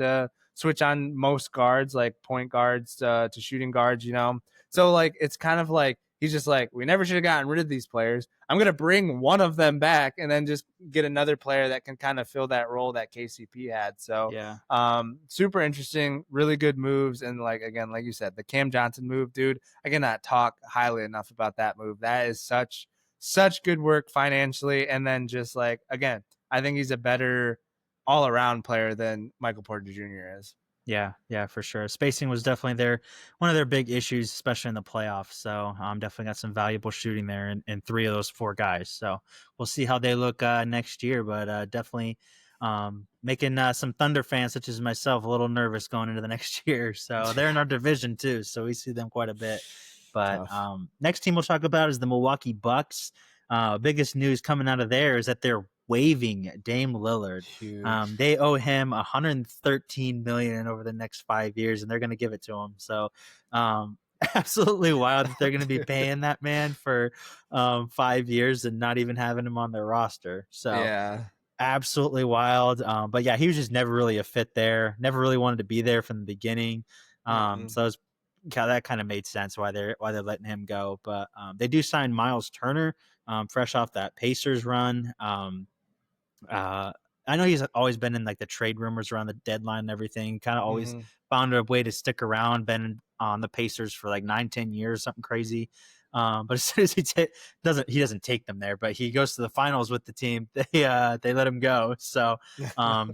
most guards, like point guards to shooting guards, you know. So like it's kind of like he's just like, we never should have gotten rid of these players. I'm gonna bring one of them back and then just get another player that can kind of fill that role that KCP had. So Yeah. super interesting, really good moves. And like again, like you said, the Cam Johnson move, dude, I cannot talk highly enough about that move. That is such good work financially. And then just like again, I think he's a better all around player than Michael Porter Jr. is. Yeah, for sure. Spacing was definitely one of their big issues, especially in the playoffs. So definitely got some valuable shooting there in three of those four guys. So we'll see how they look next year, but definitely making some Thunder fans such as myself a little nervous going into the next year. So they're in our division too, so we see them quite a bit. But Tough. next team we'll talk about is the Milwaukee Bucks. Biggest news coming out of there is that they're waiving Dame Lillard. Huge. They owe him 113 million over the next 5 years, and they're going to give it to him. So, absolutely wild that they're going to be Dude. paying that man for 5 years and not even having him on their roster. So, Yeah. absolutely wild. But yeah, he was just never really a fit there. Never really wanted to be there from the beginning. So that kind of made sense why they're letting him go. But they do sign Miles Turner, fresh off that Pacers run. Uh, I know he's always been in like the trade rumors around the deadline and everything. Kind of always found a way to stick around. Been on the Pacers for like 9-10 years, something crazy. But as soon as he doesn't take them there, but he goes to the finals with the team. They let him go. So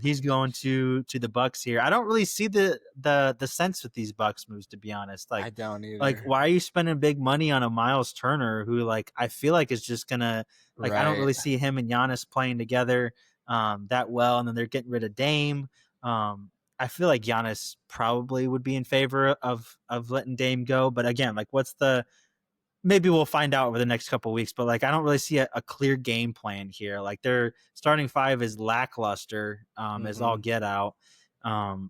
he's going to the Bucks here. I don't really see the sense with these Bucks moves, to be honest. I don't either. Like, why are you spending big money on a Miles Turner who, like, I feel like is just gonna, like, I don't really see him and Giannis playing together that well, and then they're getting rid of Dame. I feel like Giannis probably would be in favor of letting Dame go, but again, like, maybe we'll find out over the next couple of weeks, but like, I don't really see a clear game plan here. Like, their starting five is lackluster, as all get out.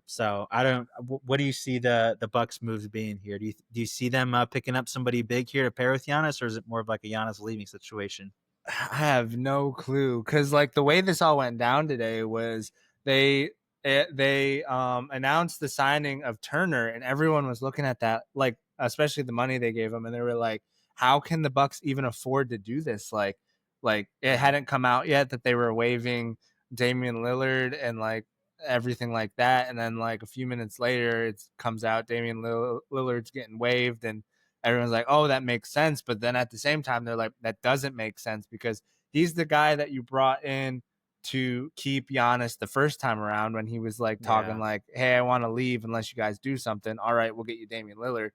So I don't. What do you see the Bucks moves being here? Do you see them picking up somebody big here to pair with Giannis, or is it more of like a Giannis leaving situation? I have no clue, because like the way this all went down today was they announced the signing of Turner, and everyone was looking at that, like, especially the money they gave him, and they were like, how can the Bucks even afford to do this? Like it hadn't come out yet that they were waiving Damian Lillard and like everything like that, and then like a few minutes later it comes out Damian Lillard's getting waived, and everyone's like, oh, that makes sense. But then at the same time, they're like, that doesn't make sense, because he's the guy that you brought in to keep Giannis the first time around, when he was like talking like, hey, I want to leave unless you guys do something. All right, we'll get you Damian Lillard.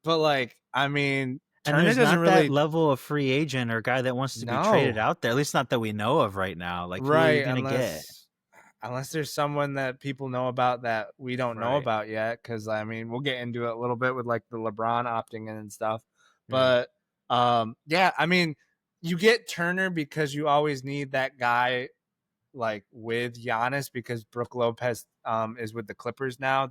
But like, I mean, And Turner there's doesn't not that really level of free agent or guy that wants to be traded out there, at least not that we know of right now. Like, who are you right, going to get? unless there's someone that people know about that we don't know Right. about yet. Because I mean, we'll get into it a little bit with like the LeBron opting in and stuff. Yeah. But yeah, I mean, you get Turner because you always need that guy like with Giannis, because Brook Lopez is with the Clippers now.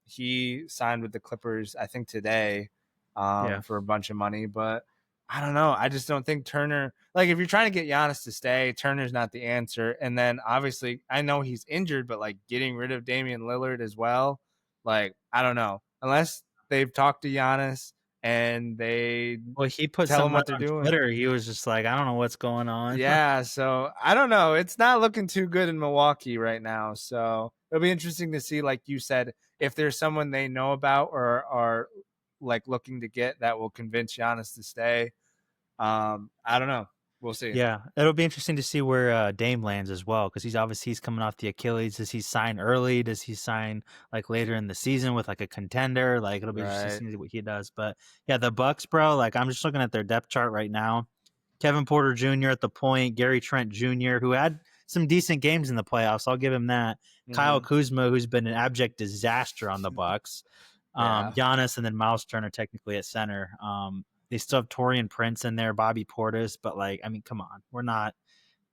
He signed with the Clippers, I think today, for a bunch of money. But I don't know. I just don't think Turner, like, if you're trying to get Giannis to stay, Turner's not the answer. And then obviously I know he's injured, but like getting rid of Damian Lillard as well, like, I don't know. Unless they've talked to Giannis and they Well, he put tell him something what they're on doing. Twitter. He was just like, I don't know what's going on. Yeah, so I don't know. It's not looking too good in Milwaukee right now. So it'll be interesting to see, like you said, if there's someone they know about or are like looking to get that will convince Giannis to stay. I don't know. We'll see. Yeah, it'll be interesting to see where Dame lands as well, because he's coming off the Achilles. Does he sign early? Does he sign like later in the season with like a contender? Like, it'll be interesting to see what he does. But yeah, the Bucks, bro. Like, I'm just looking at their depth chart right now. Kevin Porter Jr. at the point, Gary Trent Jr., who had some decent games in the playoffs. I'll give him that. Kyle Kuzma, who's been an abject disaster on the Bucks. Giannis, and then Miles Turner technically at center. They still have Torian Prince in there, Bobby Portis, but like, I mean, come on, we're not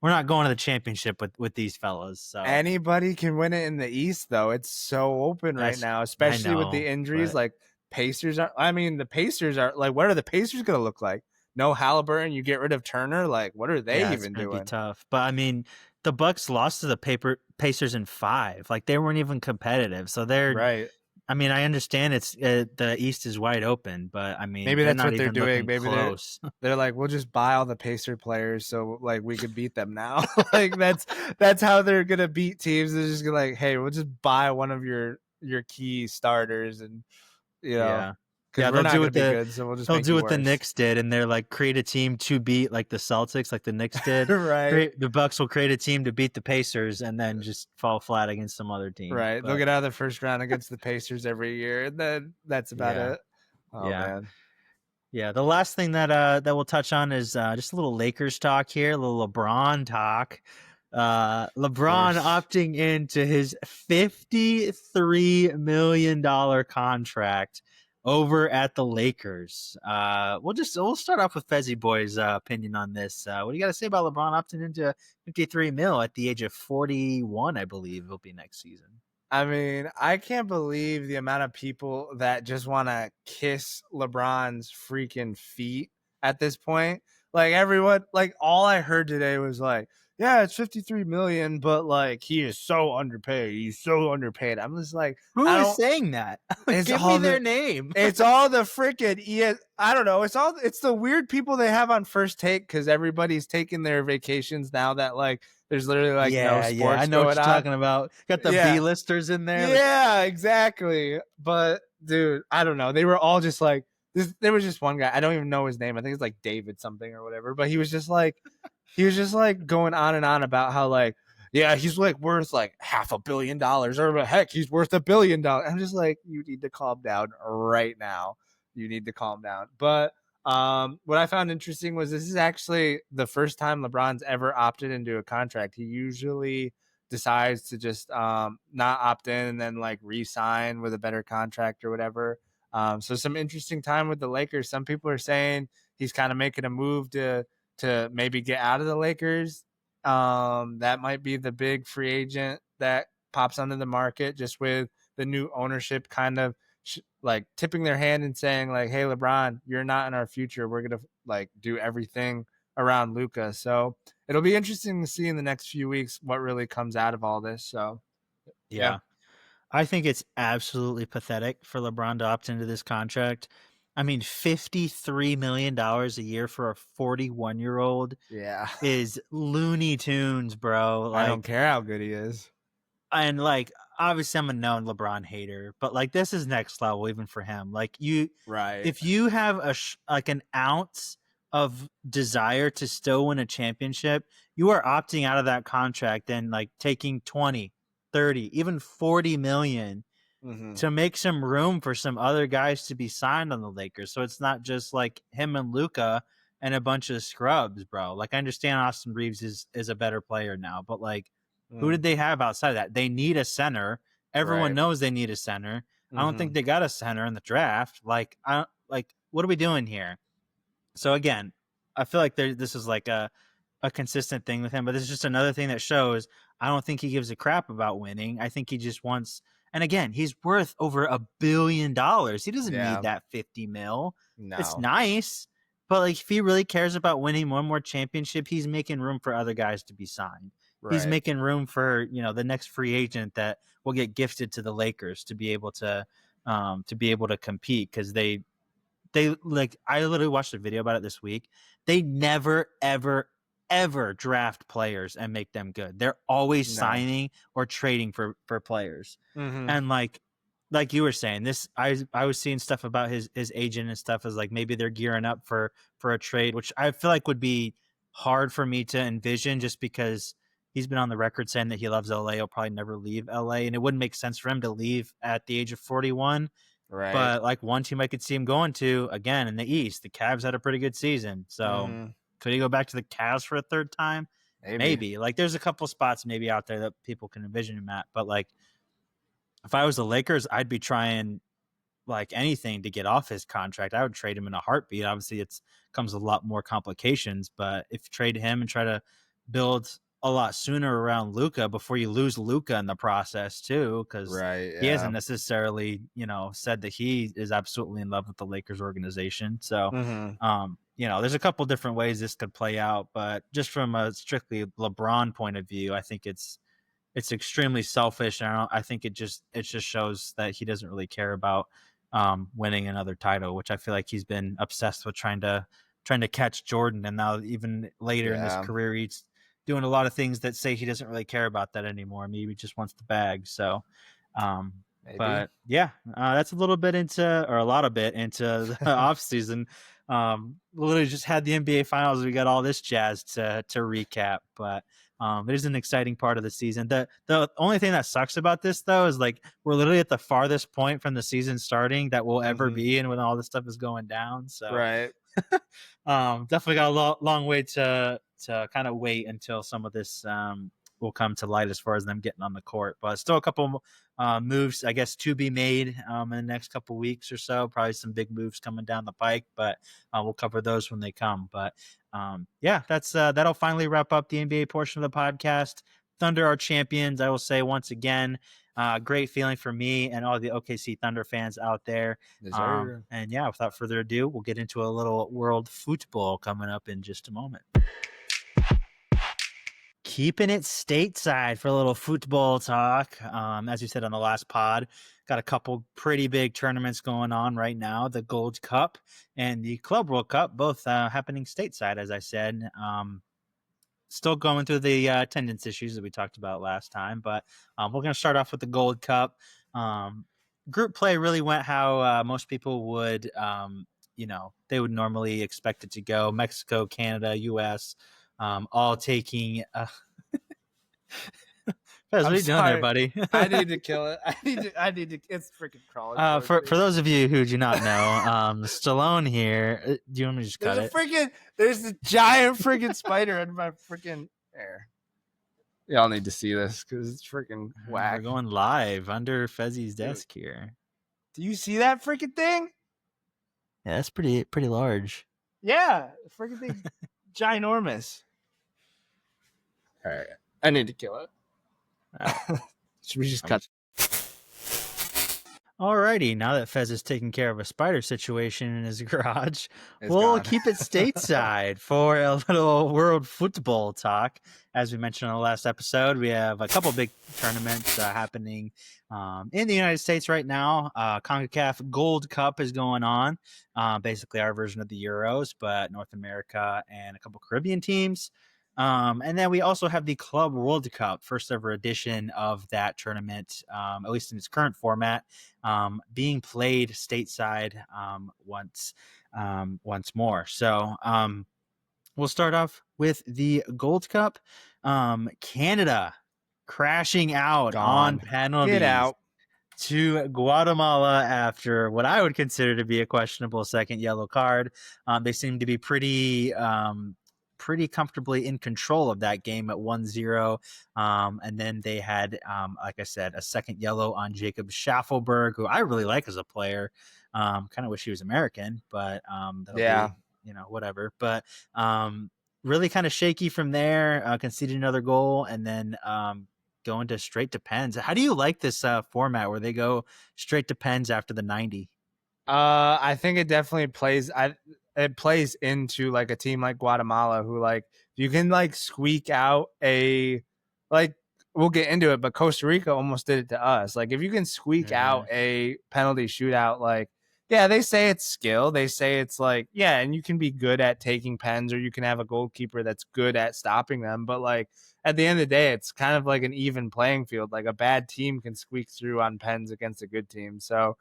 going to the championship with these fellas. So anybody can win it in the East, though. It's so open right now, especially with the injuries. Like Pacers are. I mean, the Pacers are like, what are the Pacers going to look like? No Halliburton, you get rid of Turner. Like, what are they even doing? Be tough. But I mean, the Bucks lost to the Pacers in 5. Like, they weren't even competitive. So they're right. I mean, I understand it's the East is wide open, but I mean, maybe that's what they're doing. Maybe close. They're like, we'll just buy all the Pacer players, so like we could beat them now. Like that's how they're gonna beat teams. They're just gonna like, hey, we'll just buy one of your key starters, and yeah, we're not gonna be good, so we'll just they'll do what the Knicks did, and they're like, create a team to beat like the Celtics, like the Knicks did. Right. The Bucks will create a team to beat the Pacers, and then just fall flat against some other team. Right. They'll get out of the first round against the Pacers every year, and then that's about it. Oh man. Yeah, the last thing that we'll touch on is just a little Lakers talk here, a little LeBron talk. LeBron opting into his $53 million contract over at the Lakers. We'll start off with Fezzy Boy's opinion on this. What do you got to say about LeBron opting into 53 mil at the age of 41? I believe it'll be next season. I mean, I can't believe the amount of people that just want to kiss LeBron's freaking feet at this point. Like everyone, like all I heard today was like, yeah, it's 53 million, but like he is so underpaid. He's so underpaid. I'm just like, Who I is don't saying that? it's Give me all their the name. it's all the freaking I don't know. It's the weird people they have on First Take because everybody's taking their vacations now that like there's literally like no Yeah. I sports know what going you're on. talking about. Got the Yeah. B-listers in there. Yeah, exactly. But dude, I don't know. They were all just like this. There was just one guy. I don't even know his name. I think it's like David something or whatever. But he was just like going on and on about how like, yeah, he's like worth like $500 million or heck, he's worth $1 billion. I'm just like, you need to calm down right now. You need to calm down. But what I found interesting was this is actually the first time LeBron's ever opted into a contract. He usually decides to just not opt in and then like re-sign with a better contract or whatever. So some interesting time with the Lakers. Some people are saying he's kind of making a move to maybe get out of the Lakers. That might be the big free agent that pops onto the market just with the new ownership kind of like tipping their hand and saying like, hey, LeBron, you're not in our future. We're going to like do everything around Luka. So it'll be interesting to see in the next few weeks what really comes out of all this. So yeah. Yeah. I think it's absolutely pathetic for LeBron to opt into this contract. I mean, $53 million a year for a 41-year-old Yeah. is Looney Tunes, bro. I don't Like, care how good he is. and like, obviously, I'm a known LeBron hater, but like, this is next level even for him. Like, Right. if you have like an ounce of desire to still win a championship, you are opting out of that contract and like taking 20, 30, even 40 million Mm-hmm. to make some room for some other guys to be signed on the Lakers. So it's not just like him and Luka and a bunch of scrubs, bro. Like, I understand Austin Reeves is a better player now, but like, who did they have outside of that? They need a center. Everyone Right. knows they need a center. I don't think Mm-hmm. they got a center in the draft. Like, what are we doing here? So again, I feel like this is like a consistent thing with him, but this is just another thing that shows I don't think he gives a crap about winning. I think he just wants, and again, he's worth over $1 billion. He doesn't Yeah. need that 50 mil. It's No. nice, but like, if he really cares about winning one more championship, he's making room for other guys to be signed. He's Right. making room for, the next free agent that will get gifted to the Lakers to be able to compete, because they like, I literally watched a video about it this week. They never ever draft players and make them good. They're always No. signing or trading for players. Mm-hmm. And like you were saying, this I was seeing stuff about his agent and stuff, as like maybe they're gearing up for a trade, which I feel like would be hard for me to envision, just because he's been on the record saying that he loves LA. He'll probably never leave LA, and it wouldn't make sense for him to leave at the age of 41. Right. But like, one team I could see him going to again in the East, the Cavs had a pretty good season. So Mm-hmm. could he go back to the Cavs for a third time? Maybe. Like, there's a couple spots maybe out there that people can envision him at. But like, if I was the Lakers, I'd be trying like anything to get off his contract. I would trade him in a heartbeat. Obviously, it's comes with a lot more complications, but if you trade him and try to build a lot sooner around Luka before you lose Luka in the process too, because Right. he Yeah. hasn't necessarily, said that he is absolutely in love with the Lakers organization. So, Mm-hmm. there's a couple different ways this could play out, but just from a strictly LeBron point of view, I think it's extremely selfish, and I think it just shows that he doesn't really care about winning another title, which I feel like he's been obsessed with trying to catch Jordan, and now even later in his Yeah. career, he's doing a lot of things that say he doesn't really care about that anymore. Maybe he just wants the bag. So, Maybe. but yeah, that's a little bit into, or a lot of bit into the off season. Literally just had the NBA finals. We got all this jazz to recap, but it is an exciting part of the season. The only thing that sucks about this though is like, we're literally at the farthest point from the season starting that we'll ever Mm-hmm. be in when all this stuff is going down. So Right. definitely got a long way to kind of wait until some of this will come to light as far as them getting on the court. But still a couple moves, I guess, to be made in the next couple weeks or so. Probably some big moves coming down the pike, but we'll cover those when they come. But yeah, that's that'll finally wrap up the NBA portion of the podcast. Thunder are champions, I will say once again. Great feeling for me and all the OKC Thunder fans out there. And yeah, without further ado, we'll get into a little world football coming up in just a moment. Keeping it stateside for a little football talk. As you said on the last pod, got a couple pretty big tournaments going on right now. The Gold Cup and the Club World Cup, both happening stateside, as I said. Still going through the attendance issues that we talked about last time, but we're going to start off with the Gold Cup. Group play really went how most people would, they would normally expect it to go. Mexico, Canada, U.S., all taking. Fez, what are you doing there, buddy? I need to kill it. I need to. It's freaking crawling. For those of you who do not know, Stallone here. Do you want me to just cut it? There's a giant freaking spider in my freaking hair. Y'all need to see this because it's freaking whack. We're going live under Fezzy's desk here. Do you see that freaking thing? Yeah, that's pretty large. Yeah, the freaking thing's ginormous. All right, I need to kill it. Should we just cut? Alrighty, now that Fez is taking care of a spider situation in his garage, we'll keep it stateside for a little world football talk. As we mentioned on the last episode, we have a couple big tournaments happening in the United States right now. CONCACAF Gold Cup is going on, basically our version of the Euros, but North America and a couple Caribbean teams. And then we also have the Club World Cup, first ever edition of that tournament, at least in its current format, being played stateside once more. So we'll start off with the Gold Cup. Canada crashing out on penalties. Get out. To Guatemala after what I would consider to be a questionable second yellow card. They seem to be pretty comfortably in control of that game at 1-0. And then they had, like I said, a second yellow on Jacob Schaffelberg, who I really like as a player. Kind of wish he was American, but whatever. But really kind of shaky from there, conceded another goal, and then going to straight to pens. How do you like this format where they go straight to pens after the 90? I think it definitely plays. It plays into like a team like Guatemala, who like you can like squeak out we'll get into it, but Costa Rica almost did it to us. Like if you can squeak out a penalty shootout, like they say it's skill. They say it's like and you can be good at taking pens, or you can have a goalkeeper that's good at stopping them. But like at the end of the day, it's kind of like an even playing field. Like a bad team can squeak through on pens against a good team. So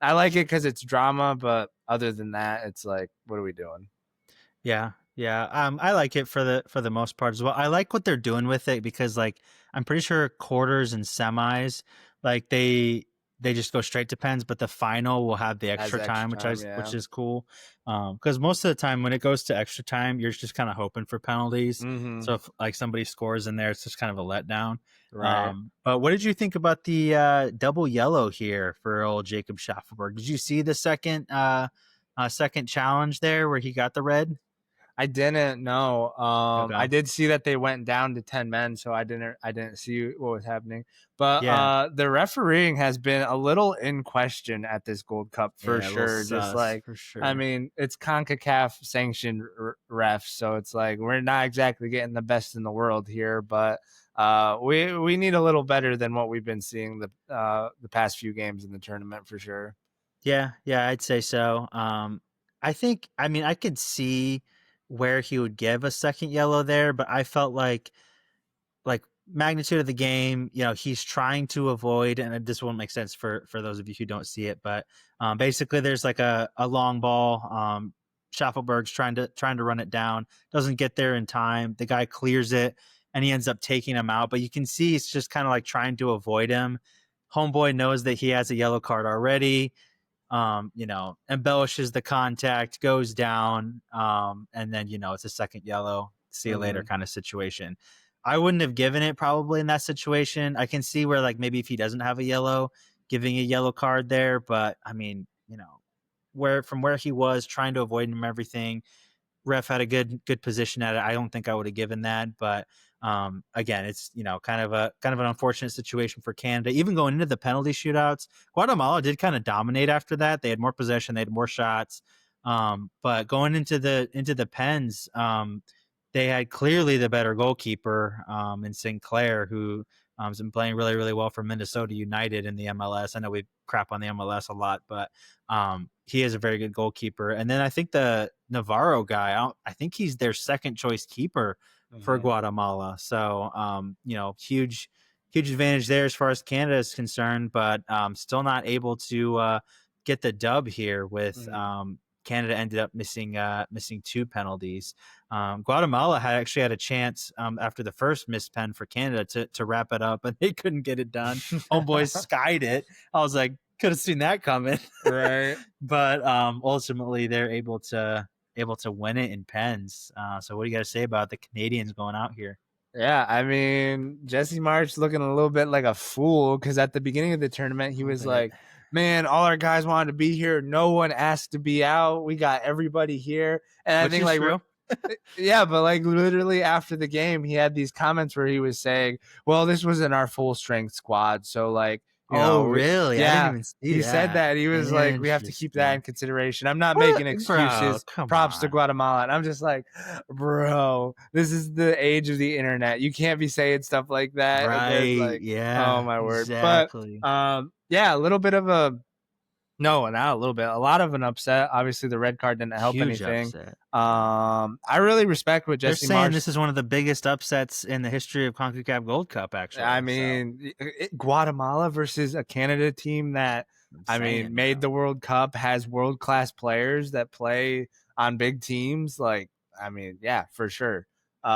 I like it because it's drama, but other than that, it's like, what are we doing? Yeah. I like it for the most part as well. I like what they're doing with it because, like, I'm pretty sure quarters and semis, like they just go straight to pens, but the final will have the extra time, which is cool. Because most of the time when it goes to extra time, you're just kind of hoping for penalties. Mm-hmm. So if like somebody scores in there, it's just kind of a letdown. Right. But what did you think about the double yellow here for old Jacob Schaffelberg? Did you see the second challenge there where he got the red? I didn't know. Okay. I did see that they went down to 10 men, so I didn't see what was happening. But the refereeing has been a little in question at this Gold Cup for sure. Just like, for sure. I mean, it's CONCACAF sanctioned refs, so it's like we're not exactly getting the best in the world here, but we need a little better than what we've been seeing the past few games in the tournament for sure. Yeah, I'd say so. I could see where he would give a second yellow there, but I felt like magnitude of the game, he's trying to avoid, and this won't make sense for those of you who don't see it, but basically there's like a long ball. Schaffelberg's trying to run it down, doesn't get there in time. The guy clears it, and he ends up taking him out. But you can see he's just kind of like trying to avoid him. Homeboy knows that he has a yellow card already. Embellishes the contact, goes down, and then, it's a second yellow, see you later kind of situation. I wouldn't have given it probably in that situation. I can see where like maybe if he doesn't have a yellow, giving a yellow card there, but I mean, where he was trying to avoid him everything, ref had a good position at it. I don't think I would have given that, but again, it's kind of an unfortunate situation for Canada. Even going into the penalty shootouts, Guatemala did kind of dominate after that. They had more possession, they had more shots, but going into the pens, they had clearly the better goalkeeper in Sinclair, who has been playing really, really well for Minnesota United in the MLS. I know we crap on the MLS a lot, but he is a very good goalkeeper. And then I think the Navarro guy, I think he's their second choice keeper for Guatemala. So, huge advantage there as far as Canada is concerned, but still not able to get the dub here with Canada ended up missing 2 penalties. Guatemala actually had a chance after the first missed pen for Canada to wrap it up, and they couldn't get it done. Homeboys skied it. I was like, could have seen that coming, Right. but ultimately they're able to win it in pens. So what do you got to say about the Canadians going out here? Yeah, I mean, Jesse March looking a little bit like a fool because at the beginning of the tournament, he was like, man, all our guys wanted to be here. No one asked to be out. We got everybody here. And I Which think is like, true. yeah, but like literally after the game, he had these comments where he was saying, well, this wasn't our full strength squad. So like, Oh, really? I didn't yeah, even see he said that. that. He was like, we have to keep that in Interesting. consideration. I'm not What, making bro? excuses. Come Props to on. Guatemala. And I'm just like, bro, this is the age of the internet. You can't be saying stuff like that. And then Right. like, oh Yeah, my word. But exactly. yeah, a little bit of a no, not a little bit. A lot of an upset. Obviously, the red card didn't help Huge anything. upset. I really respect what They're Jesse saying Marsh. this is one of the biggest upsets in the history of CONCACAF Gold Cup, I actually. So mean, Guatemala versus a Canada team that, I'm I mean, saying, made bro. the World Cup, has world class players that play on big teams. Like, I mean, yeah, for sure. So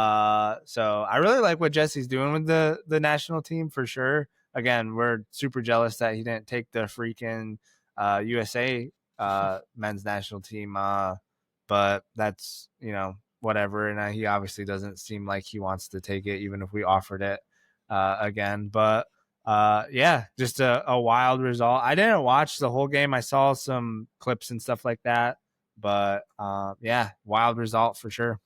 I really like what Jesse's doing with the national team for sure. Again, we're super jealous that he didn't take the freaking USA men's national team. But that's whatever, and he obviously doesn't seem like he wants to take it, even if we offered it again. But yeah, just a wild result. I didn't watch the whole game. I saw some clips and stuff like that, but yeah, wild result for sure.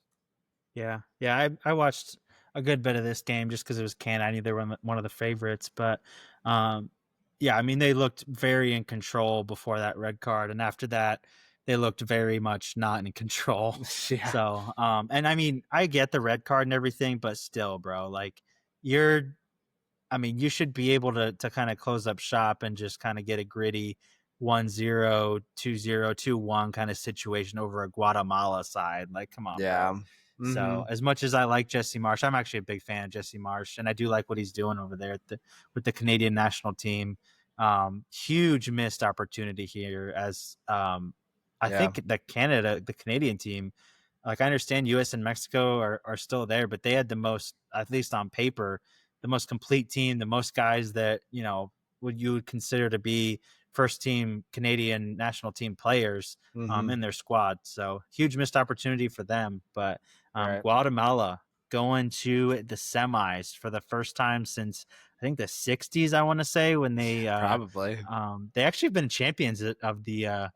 Yeah, yeah. I watched a good bit of this game just because it was Canada. I knew they were one of the favorites, but yeah, I mean they looked very in control before that red card, and after that they looked very much not in control. Yeah, So, and I mean I get the red card and everything, but still, bro, like you're I mean, you should be able to kind of close up shop and just kind of get a gritty 1-0, 2-0, 2-1 kind of situation over a Guatemala side. Like, come on, yeah. bro. Mm-hmm. So, as much as I like Jesse Marsh, I'm actually a big fan of Jesse Marsh, and I do like what he's doing over there with the Canadian national team. Huge missed opportunity here, as I Yeah. think the Canadian team, like I understand U.S. and Mexico are still there, but they had the most, at least on paper, the most complete team, the most guys that you would consider to be first team Canadian national team players Mm-hmm. in their squad. So huge missed opportunity for them. But Right. Guatemala going to the semis for the first time since I think the '60s. I want to say when Probably. they actually have been champions of the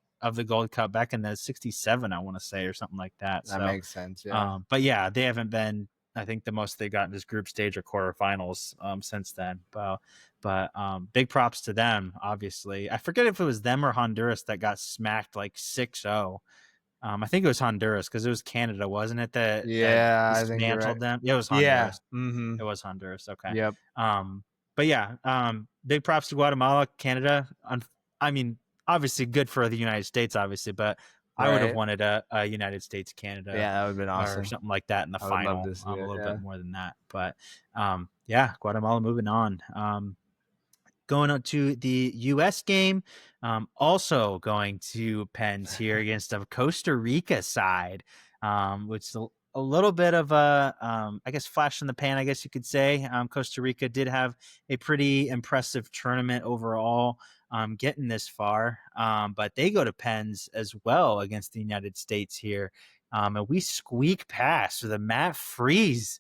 Gold Cup back in the '67. I want to say or something like that. That So, makes sense. Yeah. but yeah, they haven't been. I think the most they got in this group stage or quarterfinals since then. But big props to them, obviously. I forget if it was them or Honduras that got smacked like 6-0. I think it was Honduras because it was Canada, wasn't it? That Yeah, I think you're right. dismantled them. Yeah, it was Yeah. Honduras. Mm-hmm. It was Honduras. Okay. Yep. But yeah, big props to Guatemala, Canada. I mean, obviously good for the United States, obviously, but I would have Right. wanted a United States Canada Yeah, that would have been or awesome. something like that in the I would love final. to see A it. little Yeah. bit more than that, but yeah, Guatemala moving on. Going up to the U.S. game, also going to Pens here against a Costa Rica side, which is a little bit of a, I guess, flash in the pan, I guess you could say. Costa Rica did have a pretty impressive tournament overall, getting this far, but they go to Pens as well against the United States here, and we squeak past with a Matt Freeze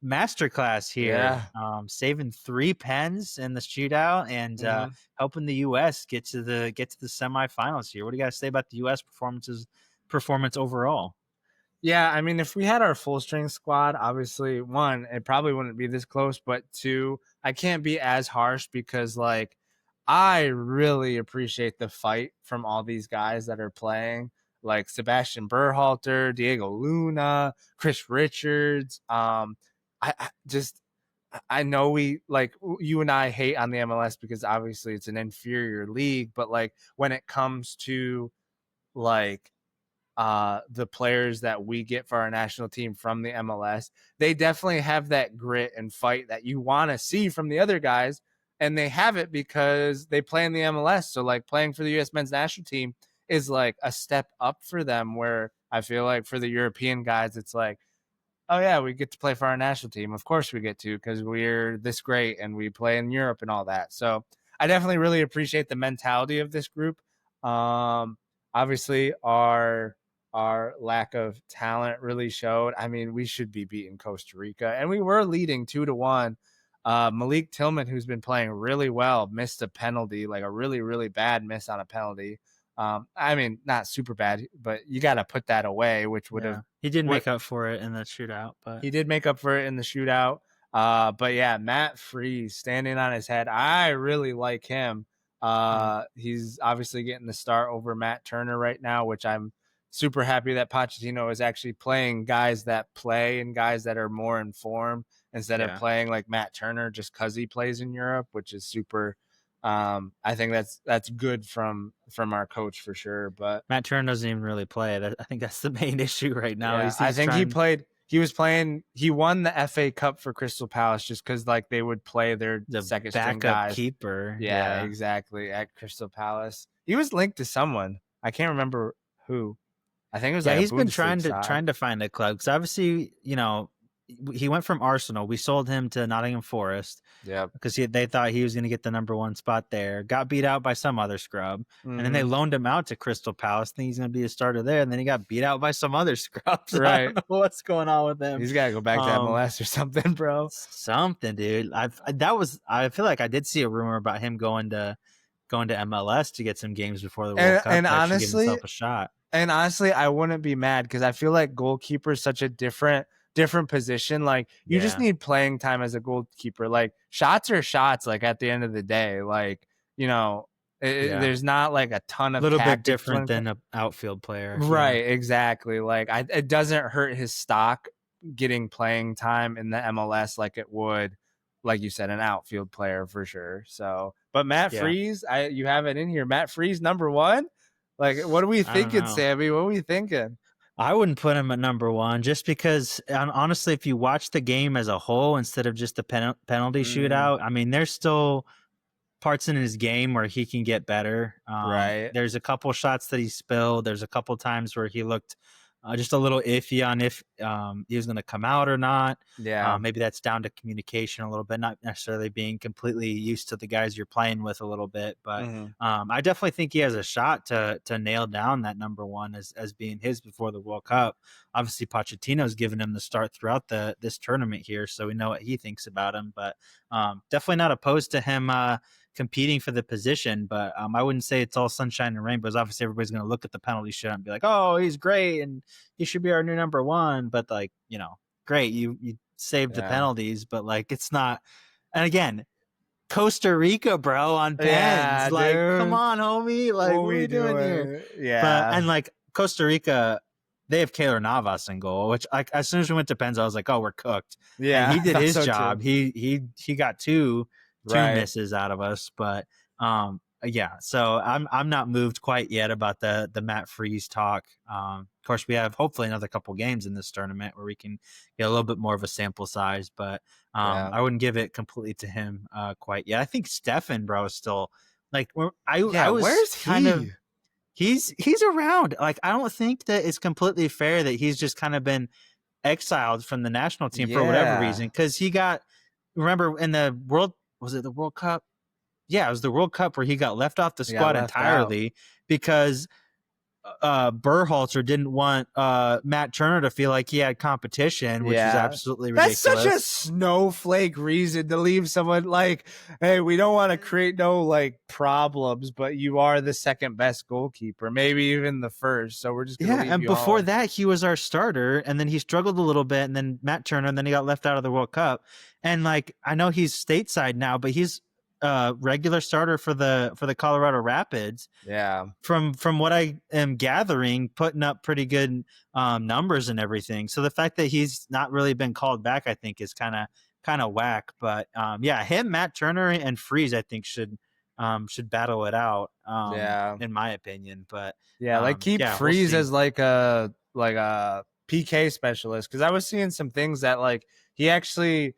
masterclass here, Yeah. saving 3 pens in the shootout and Hmm. helping the U.S. get to the semifinals here. What do you guys say about the U.S. performance overall? Yeah, I mean, if we had our full strength squad, obviously, one, it probably wouldn't be this close. But two, I can't be as harsh because, like, I really appreciate the fight from all these guys that are playing, like Sebastian Berhalter, Diego Luna, Chris Richards. I just, I know we like you and I hate on the MLS because obviously it's an inferior league, but like when it comes to like the players that we get for our national team from the MLS, they definitely have that grit and fight that you want to see from the other guys. And they have it because they play in the MLS. So, like, playing for the U.S. men's national team is like a step up for them. Where I feel like for the European guys, it's like, oh yeah, we get to play for our national team. Of course we get to because we're this great and we play in Europe and all that. So I definitely really appreciate the mentality of this group. Obviously our lack of talent really showed. I mean, we should be beating Costa Rica, and we were leading 2-1. Malik Tillman, who's been playing really well, missed a penalty, like a really, really bad miss on a penalty. I mean, not super bad, but you got to put that away, which would have Yeah, he did what make up for it in the shootout, but he did make up for it in the shootout. But yeah, Matt Freeze standing on his head. I really like him. He's obviously getting the start over Matt Turner right now, which I'm super happy that Pochettino is actually playing guys that play and guys that are more in form instead of yeah. playing like Matt Turner just because he plays in Europe, which is super. I think that's good from our coach for sure. But Matt Turner doesn't even really play. I think that's the main issue right now. yeah, He's I he's think he trying played. He was playing. He won the FA Cup for Crystal Palace just because like they would play their the second string backup guys. keeper. Yeah, Yeah, exactly. At Crystal Palace, he was linked to someone. I can't remember who. I think it was yeah. like a He's been Bundesliga trying to side. trying to find a club because obviously, he went from Arsenal. We sold him to Nottingham Forest Yep. because they thought he was going to get the number one spot there. Got beat out by some other scrub, and then they Mm-hmm. loaned him out to Crystal Palace. Think he's going to be a starter there, and then he got beat out by some other scrubs. I don't Right. know what's going on with him. He's got to go back to Um, MLS or something, bro. Something, dude. I feel like I did see a rumor about him going to MLS to get some games before the World And Cup and to actually give honestly, himself a shot. I wouldn't be mad because I feel like goalkeeper is such a different position. Like you just Yeah, need playing time as a goalkeeper. Like shots are shots. Like at the end of the day, like yeah. there's not like a ton A of little bit tactics different when than an outfield player. Yeah, right, exactly. Like it doesn't hurt his stock getting playing time in the MLS like it would, like you said, an outfield player for sure. So, but Matt yeah. Freeze, you have it in here. Matt Freeze, number one. Like, what are we I don't thinking, know. Sammy? What are we thinking? I wouldn't put him at number one just because, honestly, if you watch the game as a whole instead of just the penalty Mm, shootout, I mean, there's still parts in his game where he can get better. right. There's a couple shots that he spilled. There's a couple times where he looked just a little iffy on if he was going to come out or not. Yeah. Maybe that's down to communication a little bit, not necessarily being completely used to the guys you're playing with a little bit. But Hmm. I definitely think he has a shot to nail down that number one as being his before the World Cup. Obviously, Pochettino's given him the start throughout this tournament here, so we know what he thinks about him. But definitely not opposed to him competing for the position, but I wouldn't say it's all sunshine and rainbows. Obviously, everybody's going to look at the penalty shot and be like, "Oh, he's great, and he should be our new number one." But like, great, you saved the Yeah. penalties, but like, it's not. And again, Costa Rica, bro, on pens. Yeah, Like, come dude. on, homie. Like, What what are we we doing here? doing? But Yeah. and like Costa Rica, they have Keylor Navas in goal, which like as soon as we went to pens, I was like, oh, we're cooked. And Yeah, he I did thought his so too. job. He got two Right. misses out of us, but yeah. So I'm not moved quite yet about the Matt Freeze talk. Of course, we have hopefully another couple games in this tournament where we can get a little bit more of a sample size, but Yeah. I wouldn't give it completely to him quite yet. I think Stefan, bro, is still like I Yeah, was where's kind of he? he's around. Like I don't think that it's completely fair that he's just kind of been exiled from the national team for whatever reason Yeah. because he got remember in the World Cup? Yeah, it was the World Cup where he got left off the He got squad left out. entirely because Berhalter didn't want Matt Turner to feel like he had competition, which was Yeah. absolutely That's such a ridiculous. snowflake reason to leave someone like, hey, we don't want to create no like problems, but you are the second best goalkeeper, maybe even the first. So we're just gonna Yeah, leave and you before home. that, he was our starter, and then he struggled a little bit, and then Matt Turner, and then he got left out of the World Cup. And like, I know he's stateside now, but he's a regular starter for the Colorado Rapids. Yeah. From what I am gathering, putting up pretty good numbers and everything. So the fact that he's not really been called back, I think, is kind of whack. But yeah, him, Matt Turner, and Freeze, I think should battle it out. Yeah. In my opinion, but Yeah, like keep yeah, we'll Freeze see. as like a PK specialist because I was seeing some things that like he actually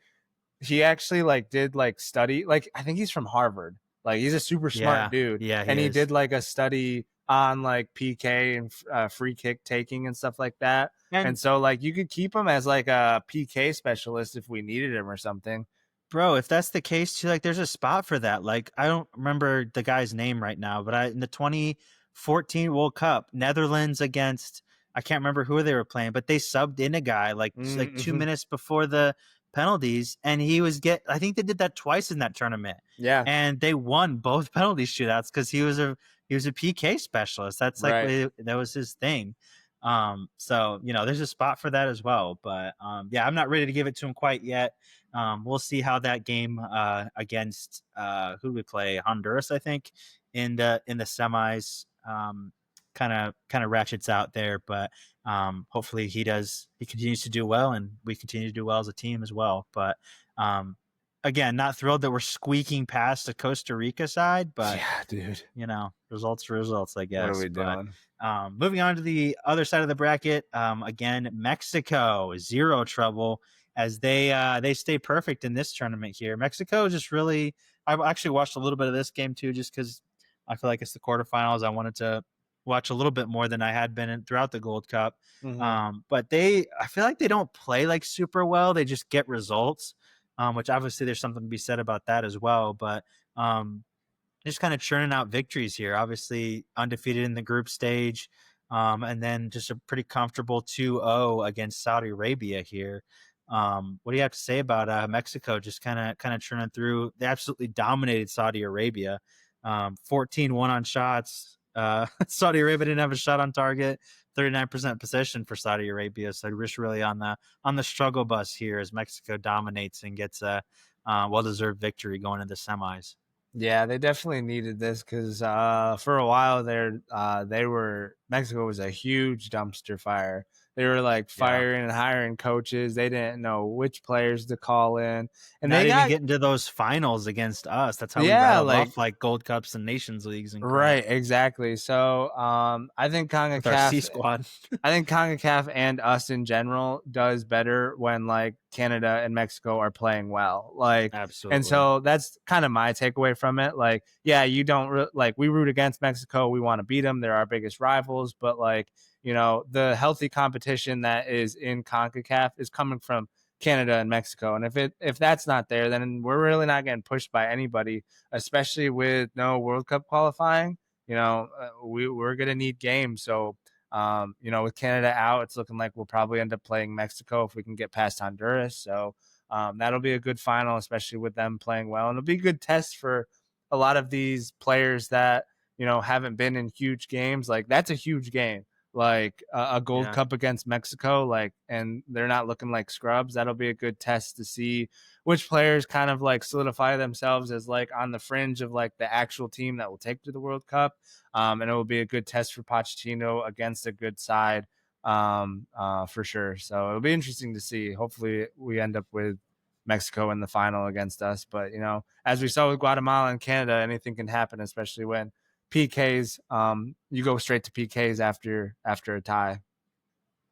like did like study like I think he's from Harvard. Like he's a super smart Yeah, dude, yeah, he and he is. did like a study on like PK and free kick taking and stuff like that. And And so like you could keep him as like a PK specialist if we needed him or something. bro, if that's the case too, like there's a spot for that. Like I don't remember the guy's name right now, but in the 2014 World Cup, Netherlands against I can't remember who they were playing, but they subbed in a guy like 2 minutes before the penalties, and I think they did that twice in that tournament, Yeah, and they won both penalty shootouts because he was a PK specialist. That's like right. that was his thing. So there's a spot for that as well, but yeah, I'm not ready to give it to him quite yet. We'll see how that game against who do we play? Honduras, I think, in the semis. Kind of ratchets out there, but hopefully he continues to do well, and we continue to do well as a team as well. But again, not thrilled that we're squeaking past the Costa Rica side, but Yeah, dude. results are results, I What are guess. we But doing? moving on to the other side of the bracket, again, Mexico, zero trouble as they stay perfect in this tournament here. Mexico just really, I've actually watched a little bit of this game too, just because I feel like it's the quarterfinals. I wanted to watch a little bit more than I had been throughout the Gold Cup. Mm-hmm. But I feel like they don't play like super well. They just get results, which obviously there's something to be said about that as well. But just kind of churning out victories here. Obviously undefeated in the group stage, and then just a pretty comfortable 2-0 against Saudi Arabia here. What do you have to say about Mexico? Just kind of churning through. They absolutely dominated Saudi Arabia, 14-1 on shots. Saudi Arabia didn't have a shot on target. 39% possession for Saudi Arabia, so we're just really on the struggle bus here as Mexico dominates and gets a well-deserved victory going into the semis. Yeah, they definitely needed this because for a while there, Mexico was a huge dumpster fire. They were like Yeah. firing and hiring coaches. They didn't know which players to call in, and Not they even got getting to those finals against us. That's how we yeah, rattled like off like Gold Cups and Nations Leagues and crap right, exactly. So I think with our C CONCACAF squad. I think CONCACAF and us in general does better when like Canada and Mexico are playing well. Like, and Absolutely. so that's kind of my takeaway from it. Like, yeah, you don't like we root against Mexico. We want to beat them. They're our biggest rivals. But like, the healthy competition that is in CONCACAF is coming from Canada and Mexico. And if that's not there, then we're really not getting pushed by anybody, especially with no World Cup qualifying. We're gonna need games. So with Canada out, it's looking like we'll probably end up playing Mexico if we can get past Honduras. So that'll be a good final, especially with them playing well. And it'll be a good test for a lot of these players that, haven't been in huge games. Like, that's a huge game. Like a Gold Yeah. Cup against Mexico, like, and they're not looking like scrubs. That'll be a good test to see which players kind of like solidify themselves as like on the fringe of like the actual team that will take to the World Cup. And it will be a good test for Pochettino against a good side, for sure. So it'll be interesting to see. Hopefully, we end up with Mexico in the final against us. But as we saw with Guatemala and Canada, anything can happen, especially when PKs. You go straight to PKs after a tie.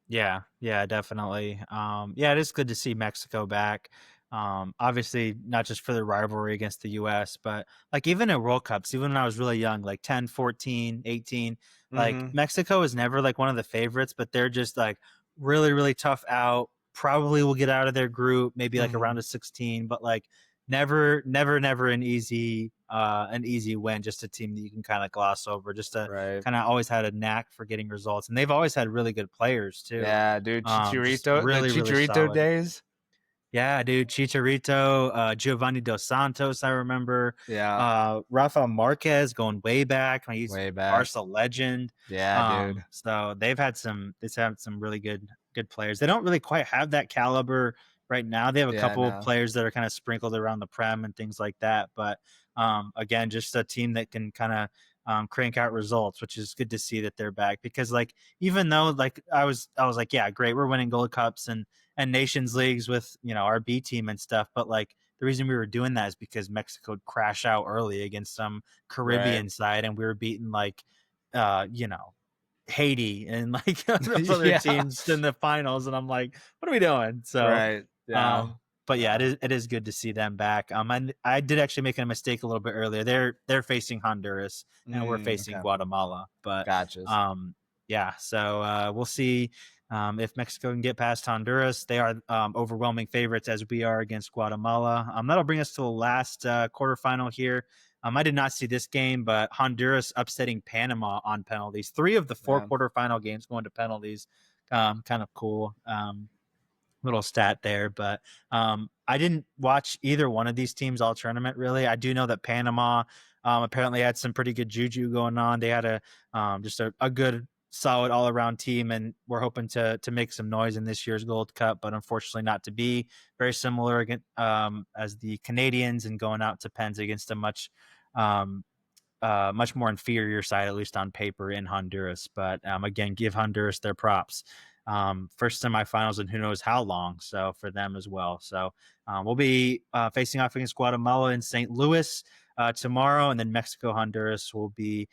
Yeah, yeah, definitely. Yeah, it is good to see Mexico back. Obviously, not just for the rivalry against the US, but like even in World Cups, even when I was really young, like 10, 14, 18, like Mm-hmm. Mexico is never like one of the favorites, but they're just like really, really tough out. Probably will get out of their group, maybe like Mm-hmm. around a 16, but like never an easy win. Just a team that you can kind of gloss over. Just a Right. kind of always had a knack for getting results, and they've always had really good players too. Yeah, dude. Just The really Chicharito solid. days. Yeah, dude, Chicharito, Giovanni Dos Santos, I remember. Yeah, Rafa Marquez going way back when he's way back. Barca legend. Yeah, dude. So they've had some really good players. They don't really quite have that caliber right now. They have a Yeah, couple of no. players that are kind of sprinkled around the prem and things like that. But again, just a team that can kind of crank out results, which is good to see that they're back. Because like even though like I was like, yeah, great, we're winning Gold Cups and nations leagues with our B team and stuff, but like the reason we were doing that is because Mexico would crash out early against some Right. Caribbean side, and we were beating like you know Haiti and like those other Yeah. teams in the finals, and I'm like, what are we doing? So Right. Yeah. but yeah, Yeah. it is good to see them back. I did actually make a mistake a little bit earlier. They're facing Honduras and we're facing Okay. Guatemala, but Gotchas. yeah, so we'll see if Mexico can get past Honduras. They are overwhelming favorites as we are against Guatemala. That'll bring us to the last quarterfinal here. I did not see this game, but Honduras upsetting Panama on penalties. 3 of the 4 Yeah. quarterfinal games going to penalties. Kind of cool. Little stat there, but I didn't watch either one of these teams all tournament really. I do know that Panama apparently had some pretty good juju going on. They had just a good solid all around team, and we're hoping to make some noise in this year's Gold Cup, but unfortunately not to be. Very similar again as the Canadians, and going out to pens against a much more inferior side, at least on paper, in Honduras. But again, give Honduras their props. First semifinals and who knows how long. So for them as well. So we'll be facing off against Guatemala in St. Louis tomorrow, and then Mexico Honduras will be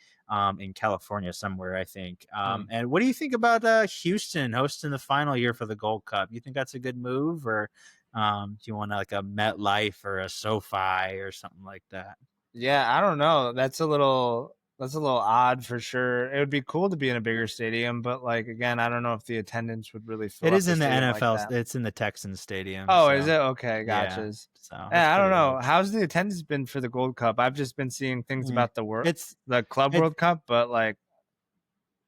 in California somewhere, I think. And what do you think about Houston hosting the final year for the Gold Cup? You think that's a good move, or do you want like a MetLife or a SoFi or something like that? Yeah, I don't know. That's a little odd for sure. It would be cool to be in a bigger stadium, but like again, I don't know if the attendance would really fill It up is the in the stadium like NFL. that. It's in the Texans stadium. Oh, is So it? Okay, yeah, gotchas. so it's Yeah, I don't pretty know. large. How's the attendance been for the Gold Cup? I've just been seeing things Mm. about It's the Club it World Cup, but like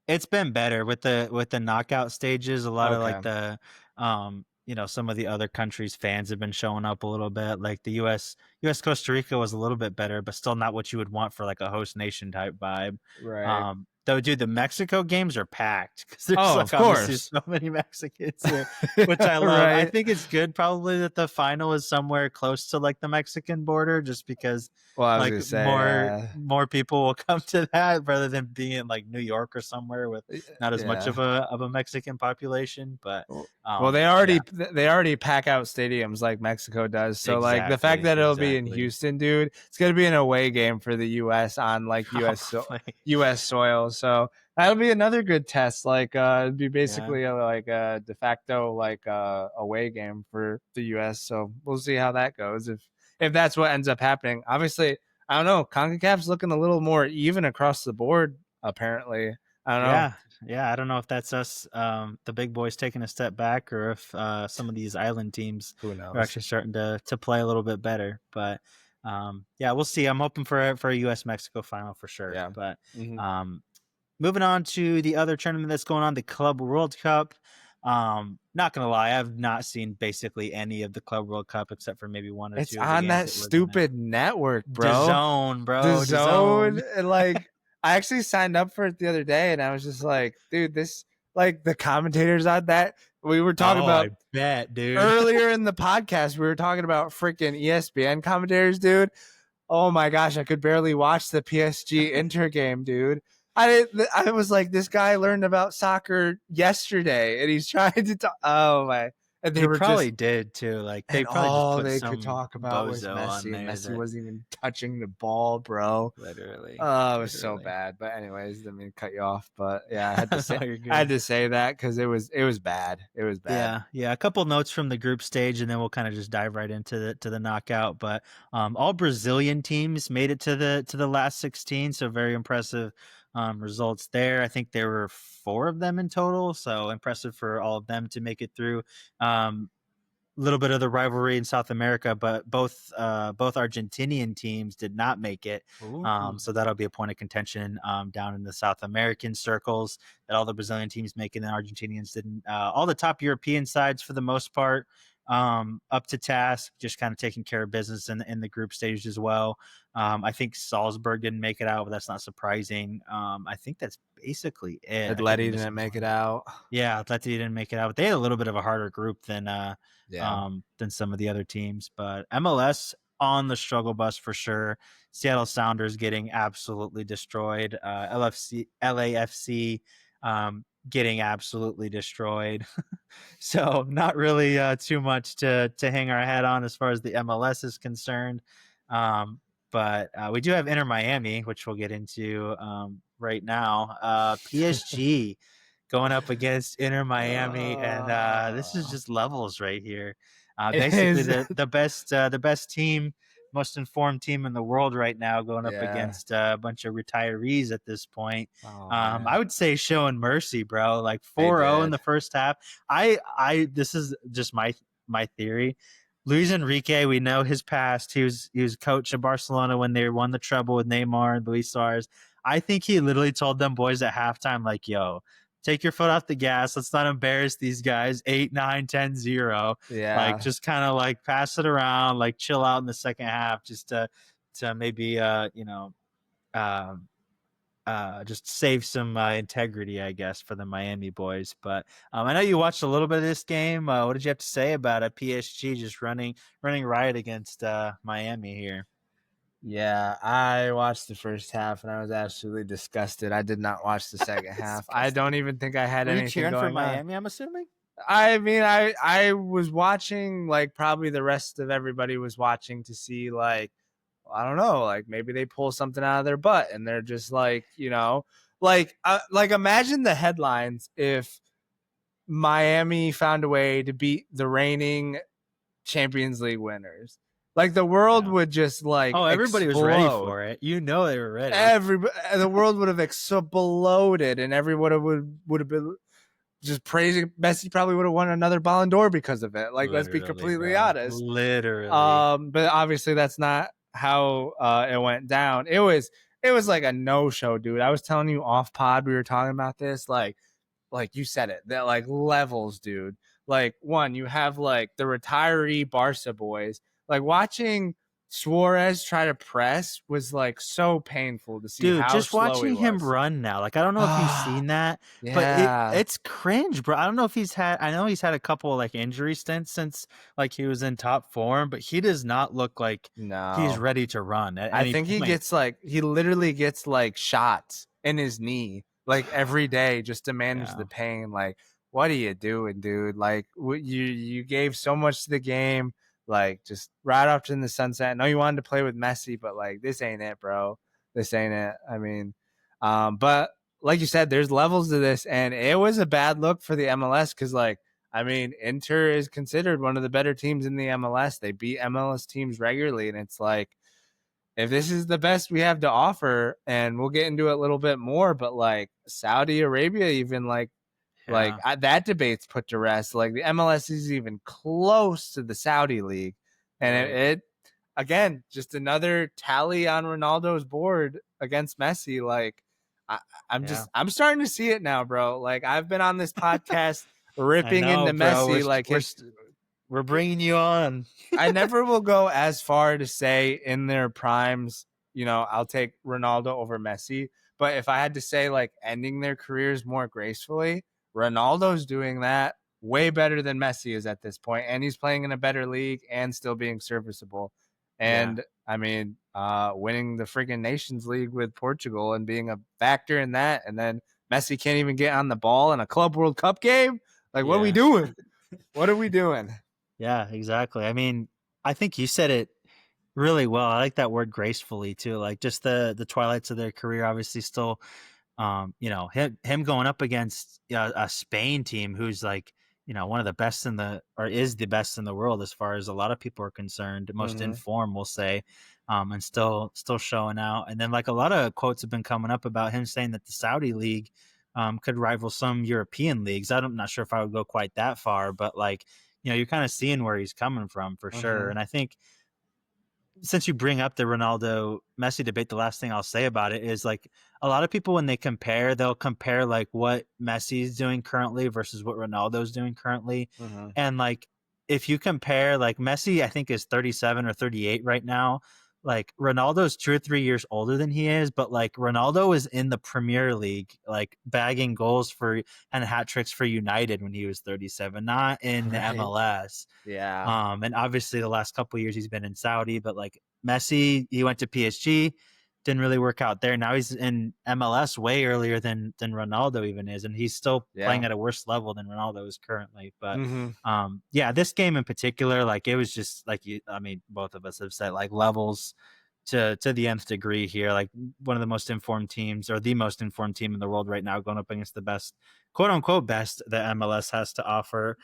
it's been better with the knockout stages. A lot of like okay. the some of the other countries' fans have been showing up a little bit. Like the US Costa Rica was a little bit better, but still not what you would want for like a host nation type vibe. Right. Though, dude, the Mexico games are packed because there's Oh, like of obviously course. so many Mexicans here, which I love. I Right. think it's good probably that the final is somewhere close to like the Mexican border, just because Well, I was like gonna say, more people will come to that rather than being in like New York or somewhere with not as much yeah. of a Mexican population. But Well, yeah, they already pack out stadiums like Mexico does. So like the fact that it'll be in exactly, Houston, dude, it's gonna be an away game for the U.S. on like probably, U.S. soil. So that'll be another good test. Like it'd be yeah. basically like a de facto like away game for the U.S. So we'll see how that goes if that's what ends up happening. Obviously, I don't know. CONCACAF's looking a little more even across the board. Apparently, I don't know. Yeah, yeah. I don't know if that's us, the big boys, taking a step back, or if some of these island teams Who are knows? actually starting to play a little bit better. But yeah, we'll see. I'm hoping for a U.S. Mexico final for sure. Yeah. But Mm-hmm. moving on to the other tournament that's going on, the Club World Cup. Not gonna lie, I've not seen basically any of the Club World Cup except for maybe one or It's two of the on games that that we're gonna. stupid network, bro. DAZN, The bro, zone DAZN. and like I actually signed up for it the other day and I was just like, dude, this like the commentators on that we were talking Oh, about I bet, dude. earlier in the podcast, we were talking about freaking ESPN commentators, dude. Oh my gosh, I could barely watch the PSG Inter game, dude. I was like, this guy learned about soccer yesterday and he's trying to talk. Oh my. And they He were just probably did too. Like they and probably just all put they could some talk about was bozo on Messi, and there Messi that wasn't even touching the ball, bro. literally, Oh, it was so literally. bad. But anyways, I mean, cut you off. But yeah, I had to say, You're I had good. to say that because it was bad. It was bad. Yeah, yeah. A couple notes from the group stage, and then we'll kind of just dive right into the knockout. But all Brazilian teams made it to the last 16, so very impressive results there. I think there were 4 of them in total, so impressive for all of them to make it through. little bit of the rivalry in South America, but both Argentinian teams did not make it. Ooh. So that'll be a point of contention down in the South American circles that all the Brazilian teams make and the Argentinians didn't. All the top European sides, for the most part, up to task, just kind of taking care of business in the group stage as well. I think Salzburg didn't make it out, but that's not surprising. I think that's basically it. I could be Atleti didn't missing make it one. out. Yeah, Atleti didn't make it out, but they had a little bit of a harder group Yeah. than some of the other teams. But MLS on the struggle bus for sure. Seattle Sounders getting absolutely destroyed. LAFC getting absolutely destroyed. So not really too much to hang our hat on as far as the MLS is concerned. Um, but we do have Inter Miami, which we'll get into right now. PSG going up against Inter Miami, and this is Uh, just levels right here. it Basically, is. the best team, most informed team in the world right now, going up Yeah. against a bunch of retirees at this point. Oh I man, would say showing mercy, bro. Like they 4-0 in did. the first half. I this is just my theory. Luis Enrique, we know his past. He was coach of Barcelona when they won the treble with Neymar and Luis Suarez. I think he literally told them boys at halftime, like, yo, take your foot off the gas. Let's not embarrass these guys. 8, 9, 10-0. Like, Yeah. just kind of like pass it around, like chill out in the second half, just to maybe um just save some integrity, I guess, for the Miami boys. But I know you watched a little bit of this game. What did you have to say about a PSG just running riot against Miami here? Yeah, I watched the first half and I was absolutely disgusted. I did not watch the second half. I don't Disgusting. even think I had Were you anything cheering for going on. Miami? I'm assuming. I mean, I was watching like probably the rest of everybody was watching to see like I don't know, like maybe they pull something out of their butt and they're just like, like imagine the headlines if Miami found a way to beat the reigning Champions League winners. Like the world Yeah. would just like Oh, everybody was ready explode. for it. You know they were ready. The world would have exploded, and everyone would have been just praising Messi. Probably would have won another Ballon d'Or because of it. Like, let's be Literally, completely bro. honest. Literally. But obviously that's not how it went down. It was like a no show, dude. I was telling you off pod we were talking about this, like you said it, that like levels, dude. Like one, you have like the retiree Barca boys. Like watching Suarez try to press was like so painful to see Dude, how just slow he watching him was. run now, like I don't know if you've seen that, but Yeah. it's cringe, bro. I don't know if I know he's had a couple like injury stints since like he was in top form, but he does not look like he's No. ready to run at I any think point. he literally gets like shots in his knee like every day just to manage Yeah. the pain. Like, what are you doing, dude? Like, you gave so much to the game, like just right off in the sunset. I know you wanted to play with Messi, but like this ain't it, bro. This ain't it. I mean, but like you said, there's levels to this, and it was a bad look for the MLS because like. I mean, Inter is considered one of the better teams in the MLS. They beat MLS teams regularly, and it's like if this is the best we have to offer, and we'll get into it a little bit more, but like Saudi Arabia, even Yeah. that debate's put to rest. Like the MLS is even close to the Saudi league, and Right. it again just another tally on Ronaldo's board against Messi. Like I, Yeah. I'm starting to see it now, bro. Like I've been on this podcast I ripping know, into bro. Messi, like his We're bringing you on. I never will go as far to say in their primes, I'll take Ronaldo over Messi. But if I had to say like ending their careers more gracefully, Ronaldo's doing that way better than Messi is at this point, and he's playing in a better league and still being serviceable. Yeah. And I mean, winning the freaking Nations League with Portugal and being a factor in that, and then Messi can't even get on the ball in a Club World Cup game. Like, what are we Yeah. doing? What are we doing? Yeah, exactly. I mean, I think you said it really well. I like that word gracefully too. Like just the twilights of their career, obviously still him going up against a Spain team who's like, one of the best or is the best in the world as far as a lot of people are concerned, most Mm-hmm. informed, we'll say, and still showing out. And then like a lot of quotes have been coming up about him saying that the Saudi league could rival some European leagues. I'm not sure if I would go quite that far, but like, you're kind of seeing where he's coming from for sure. Mm-hmm. And I think since you bring up the Ronaldo Messi debate, the last thing I'll say about it is like a lot of people when they compare, they'll compare like what Messi's doing currently versus what Ronaldo's doing currently. Mm-hmm. And like if you compare like Messi, I think is 37 or 38 right now. Like Ronaldo's 2 or 3 years older than he is, but like Ronaldo is in the Premier League, like bagging goals for and hat tricks for United when he was 37, not in the Right. MLS. Yeah. And obviously the last couple of years he's been in Saudi, but like Messi, he went to PSG, didn't really work out there. Now he's in MLS way earlier than Ronaldo even is, and he's still playing Yeah. at a worse level than Ronaldo is currently. But Mm-hmm. yeah, this game in particular, like it was just like I mean, both of us have said like levels to the nth degree here. Like one of the most informed teams, or the most informed team in the world right now, going up against the best, quote unquote, best that MLS has to offer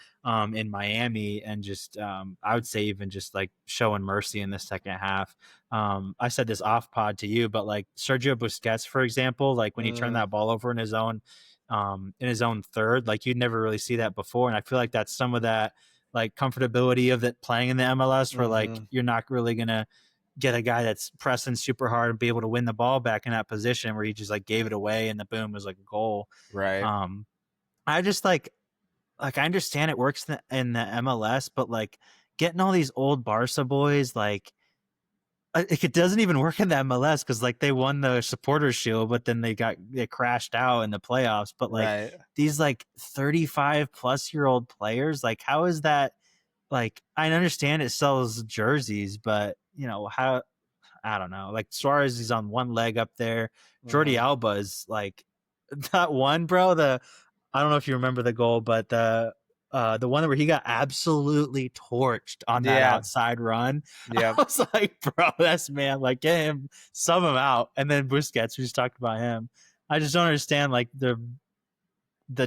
in Miami, and just I would say even just like showing mercy in the second half. I said this off pod to you, but like Sergio Busquets, for example, like when he turned that ball over in his own third, like you'd never really see that before, and I feel like that's some of that like comfortability of it playing in the MLS, where like Mm-hmm. you're not really gonna get a guy that's pressing super hard and be able to win the ball back in that position where he just like gave it away and the boom was like a goal. Right. I just I understand it works in the MLS, but like getting all these old Barca boys, like it doesn't even work in the MLS because like they won the Supporters Shield, but then they crashed out in the playoffs. But like Right. these like 35-plus-year-old players, like how is that? Like I understand it sells jerseys, but how I don't know. Like Suarez is on one leg up there. Jordi Mm-hmm. Alba is like that one, bro. I don't know if you remember the goal, but the one where he got absolutely torched on that Yeah. outside run. I Yep. was like, bro, that's man, like get him, sub him out. And then Busquets, we just talked about him. I just don't understand like the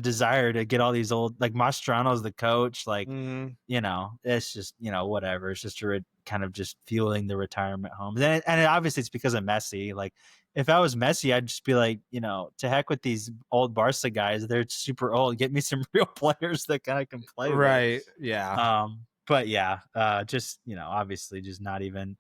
desire to get all these old like Mastrano's the coach, like Mm-hmm. it's just whatever. It's just kind of just fueling the retirement homes, and obviously it's because of Messi. Like if I was Messi, I'd just be like, to heck with these old Barca guys. They're super old. Get me some real players that kind of can play there. Right. Yeah. But yeah, just obviously just not even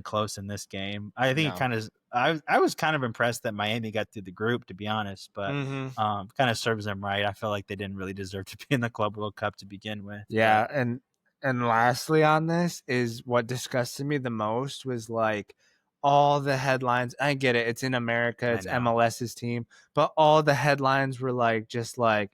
close in this game. I think it No. kind of I was kind of impressed that Miami got through the group, to be honest, but Mm-hmm. kind of serves them right. I feel like they didn't really deserve to be in the Club World Cup to begin with. Yeah, But and lastly on this is what disgusted me the most was like all the headlines. I get it, it's in America, I it's know. MLS's team, but all the headlines were like just like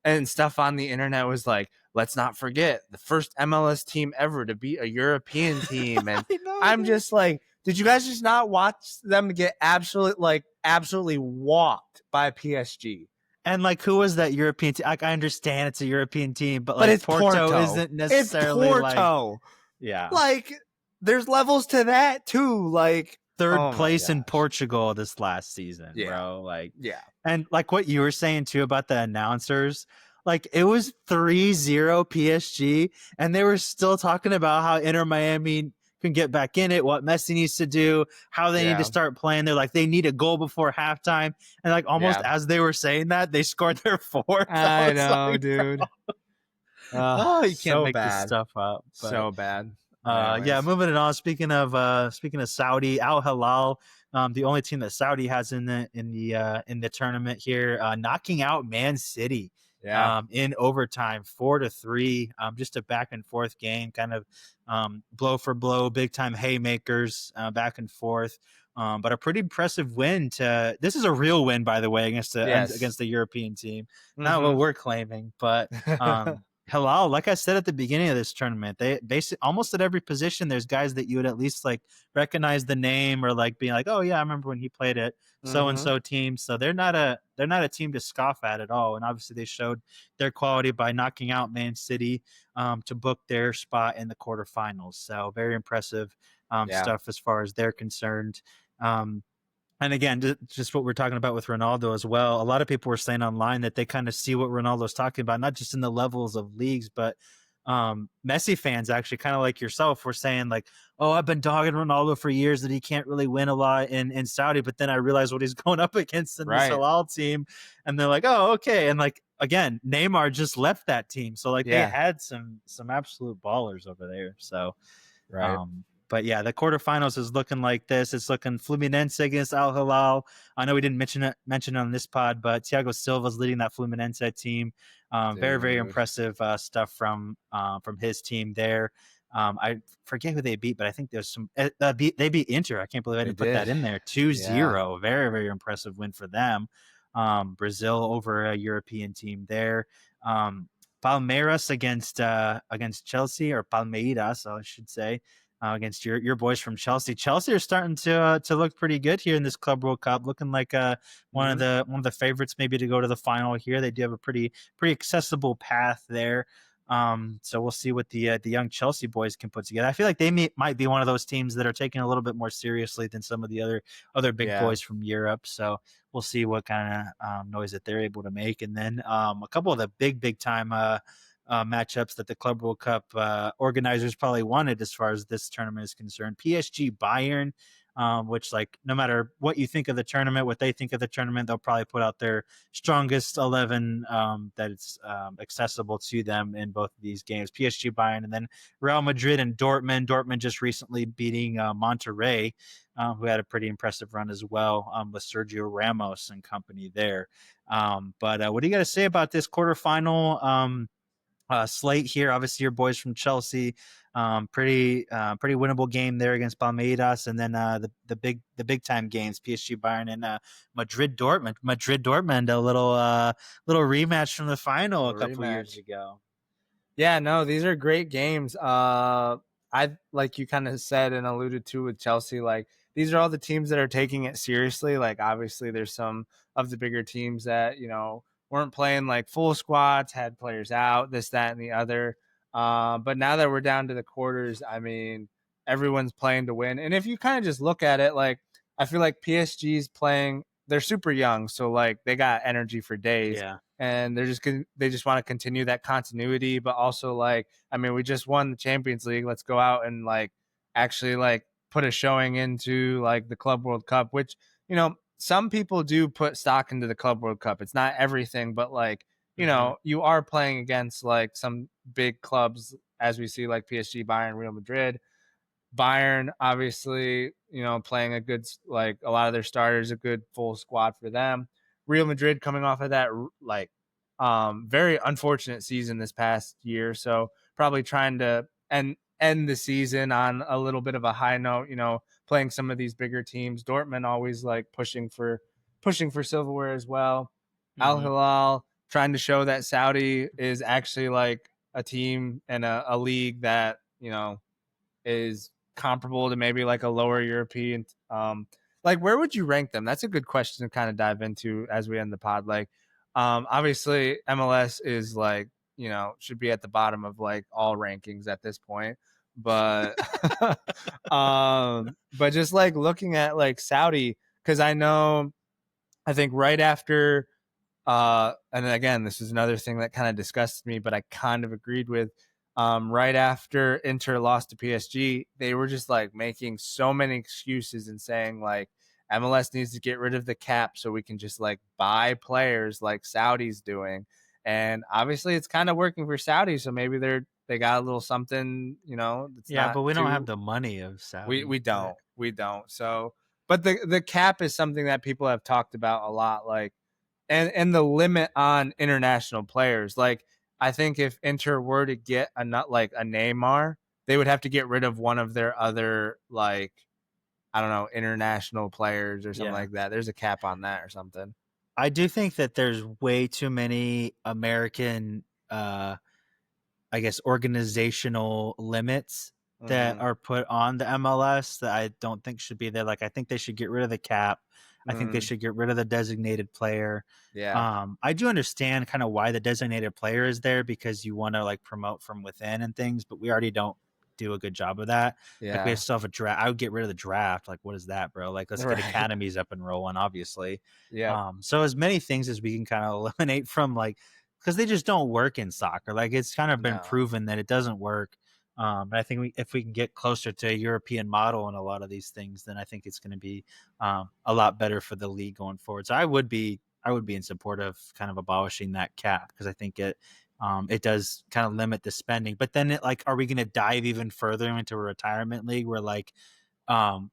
and stuff on the internet was like, let's not forget the first MLS team ever to beat a European team. And I know, I'm dude. just like, did you guys just not watch them get absolutely walked by PSG? And like, who was that European team? Like, I understand it's a European team, but like, But it's Porto isn't necessarily it's like, Porto. yeah, Like, there's levels to that too. Like, third oh my place in gosh. Portugal this last season, Yeah. bro. Like, Yeah. and like what you were saying too about the announcers, like it was 3-0 PSG, and they were still talking about how Inter Miami can get back in it, what Messi needs to do, how they need to start playing. They're like, they need a goal before halftime. And like almost as they were saying that, they scored their fourth. I know, like, dude. Oh, you can't So make this bad. stuff up. But, So bad. yeah, moving it on. Speaking of Saudi, Al Hilal, the only team that Saudi has in the tournament here, knocking out Man City. Yeah. In overtime, 4-3. Just a back and forth game, kind of blow for blow, big time haymakers, back and forth. But a pretty impressive win. This is a real win, by the way, against the European team. Not what we're claiming, but Hilal, like I said at the beginning of this tournament, they basically almost at every position, there's guys that you would at least like recognize the name or like being like, oh yeah, I remember when he played at so and so team. So they're not a team to scoff at all. And obviously they showed their quality by knocking out Man City to book their spot in the quarterfinals. So very impressive stuff as far as they're concerned. And again, just what we're talking about with Ronaldo as well. A lot of people were saying online that they kind of see what Ronaldo's talking about, not just in the levels of leagues, but Messi fans actually, kind of like yourself, were saying like, oh, I've been dogging Ronaldo for years that he can't really win a lot in Saudi, but then I realized what he's going up against in this Hilal team. And they're like, oh, okay. And like, again, Neymar just left that team, so like they Yeah. had some absolute ballers over there. So Right. but yeah, the quarterfinals is looking like this. It's looking Fluminense against Al Hilal. I know we didn't mention it on this pod, but Thiago Silva's leading that Fluminense team. Very very Dude. impressive stuff from his team there. I forget who they beat, but I think there's some. They beat Inter. I can't believe I They didn't put that did. in there. Yeah. 2-0. Very very impressive win for them. Brazil over a European team there. Palmeiras against Chelsea, or Palmeiras, I should say, against your boys from Chelsea. Chelsea are starting to look pretty good here in this Club World Cup, looking like Hmm. one of the favorites maybe to go to the final here. They do have a pretty accessible path there. So we'll see what the young Chelsea boys can put together. I feel like might be one of those teams that are taken a little bit more seriously than some of the other big Yeah. boys from Europe. So we'll see what kind of noise that they're able to make. And then a couple of the big time matchups that the Club World Cup organizers probably wanted as far as this tournament is concerned. PSG Bayern, which, like, no matter what you think of the tournament, what they think of the tournament, they'll probably put out their strongest 11 that's accessible to them in both of these games. PSG Bayern, and then Real Madrid and Dortmund. Dortmund just recently beating Monterrey, who had a pretty impressive run as well, with Sergio Ramos and company there. But what do you got to say about this quarterfinal slate here? Obviously, your boys from Chelsea, pretty winnable game there against Palmeiras, and then the big time games, PSG Bayern and Madrid Dortmund. Madrid Dortmund, a little rematch from the final a Little couple years rematch. ago. Yeah, no, these are great games. I like you kind of said and alluded to with Chelsea, like these are all the teams that are taking it seriously. Like obviously there's some of the bigger teams that, weren't playing like full squads, had players out, this, that, and the other. But now that we're down to the quarters, I mean, everyone's playing to win. And if you kind of just look at it, like I feel like PSG's playing, they're super young, so like they got energy for days Yeah. and they just want to continue that continuity, but also like I mean we just won the Champions League, let's go out and like actually like put a showing into like the Club World Cup, which some people do put stock into the Club World Cup. It's not everything, but like Hmm. you are playing against like some big clubs, as we see, like PSG, Bayern, Real Madrid. Bayern, obviously, playing a good, like a lot of their starters, a good full squad for them. Real Madrid coming off of that, like, very unfortunate season this past year. So probably trying to end the season on a little bit of a high note, playing some of these bigger teams. Dortmund always like pushing for silverware as well. Al Hmm. Hilal trying to show that Saudi is actually like a team and a league that, is comparable to maybe like a lower European. Like where would you rank them? That's a good question to kind of dive into as we end the pod. Like, obviously MLS is like should be at the bottom of like all rankings at this point, but but just like looking at like Saudi, because I think right after and again, this is another thing that kind of disgusted me, but I kind of agreed with. Right after Inter lost to PSG, they were just like making so many excuses and saying like MLS needs to get rid of the cap so we can just like buy players like Saudi's doing. And obviously, it's kind of working for Saudi, so maybe they got a little something, that's Yeah, not but we don't have too. the money of We Saudi. we don't. So, but the cap is something that people have talked about a lot, like and the limit on international players. Like I think if Inter were to get a not like a Neymar, they would have to get rid of one of their other like I don't know international players or something Yeah. like that. There's a cap on that or something. I do think that there's way too many American, I guess, organizational limits that Mm-hmm. are put on the MLS that I don't think should be there. Like, I think they should get rid of the cap. I think they Mm-hmm. should get rid of the designated player. Yeah. I do understand kind of why the designated player is there, because you want to like promote from within and things, but we already don't do a good job of that. Like, we Yeah. still have a draft. I would get rid of the draft. Like, what is that, bro? Like, let's get Right. academies up and rolling, obviously. Yep. So as many things as we can kind of eliminate from, like, because they just don't work in soccer. Like, it's kind of been No. proven that it doesn't work. I think if we can get closer to a European model in a lot of these things, then I think it's going to be a lot better for the league going forward. So I would be I would be in support of kind of abolishing that cap because I think it does kind of limit the spending. But then are we going to dive even further into a retirement league where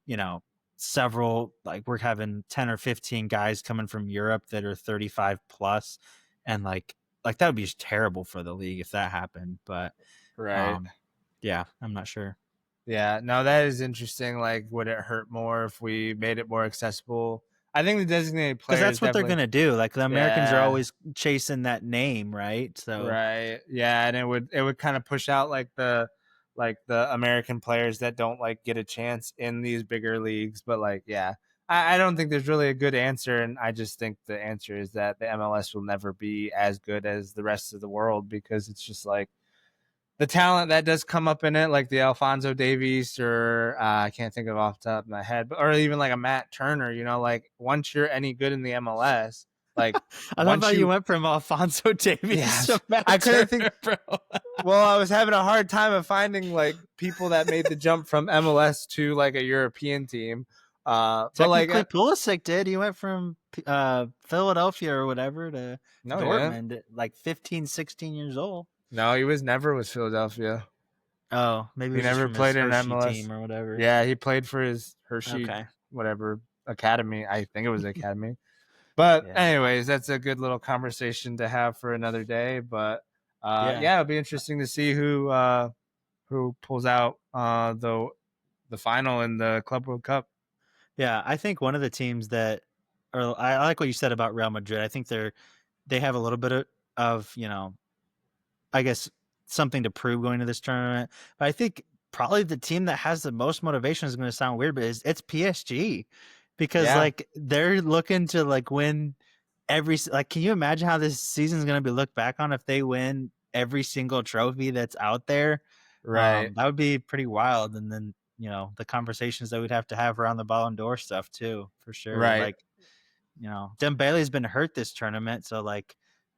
you know, several we're having 10 or 15 guys coming from Europe that are 35 plus, and that would be just terrible for the league if that happened. But Right. um, yeah, I'm not sure. Yeah, no, that is interesting. Like, would it hurt more if we made it more accessible? I think the designated Because players that's what they're definitely. gonna do. Like the Americans are Yeah, always chasing that name, right? So right. Yeah, and it would kind of push out like the American players that don't like get a chance in these bigger leagues. But like, yeah, I don't think there's really a good answer, and I just think the answer is that the MLS will never be as good as the rest of the world because it's just like the talent that does come up in it, like the Alfonso Davies, or I can't think of off the top of my head, but or even like a Matt Turner. Like once you're any good in the MLS, like I love how once you you, went from Alfonso Davies yes, to Matt I couldn't think. Turner, bro. Well, I was having a hard time of finding like people that made the jump from MLS to like a European team. But like, Technically, Pulisic did. He went from Philadelphia or whatever to no, he didn't. Dortmund at 15, 16 years old. No, he was never with Philadelphia. Oh, maybe it He was just never from his played in Hershey MLS. team or whatever. Yeah, he played for his Hershey, Okay. whatever academy. I think it was academy. But Yeah. anyways, that's a good little conversation to have for another day. But Yeah. yeah, it'll be interesting to see who pulls out the final in the Club World Cup. Yeah. I think one of the teams that, or I like what you said about Real Madrid. I think they have a little bit of I guess something to prove going to this tournament. But I think probably the team that has the most motivation is going to sound weird, but it's PSG because Yeah, they're looking to win can you imagine how this season is going to be looked back on if they win every single trophy that's out there? right, That would be pretty wild. And then, the conversations that we'd have to have around the Ballon d'Or stuff too, for sure. right. Dembele's been hurt this tournament, so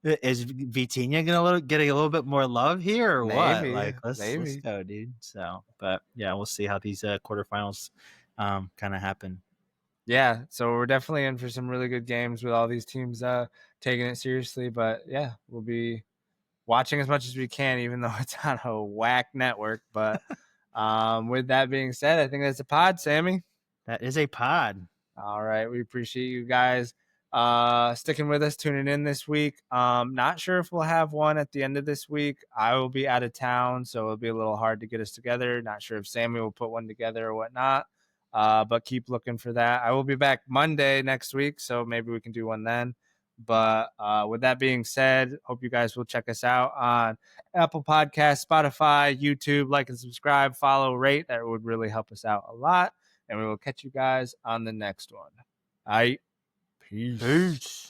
is Vitinha gonna get a little bit more love here or what? Maybe, Let's maybe. go, dude. So, but yeah, we'll see how these quarterfinals kind of happen. Yeah, so we're definitely in for some really good games with all these teams taking it seriously. But yeah, we'll be watching as much as we can, even though it's on a whack network. But with that being said, I think that's a pod, Sammy. That is a pod. All right. We appreciate you guys sticking with us, tuning in this week. Not sure if we'll have one at the end of this week. I will be out of town, so it'll be a little hard to get us together. Not sure if Sammy will put one together or whatnot. But keep looking for that. I will be back Monday next week, so maybe we can do one then. But with that being said, hope you guys will check us out on Apple Podcasts, Spotify, YouTube. Like and subscribe, follow, rate. That would really help us out a lot. And we will catch you guys on the next one. All right. Peace. Peace.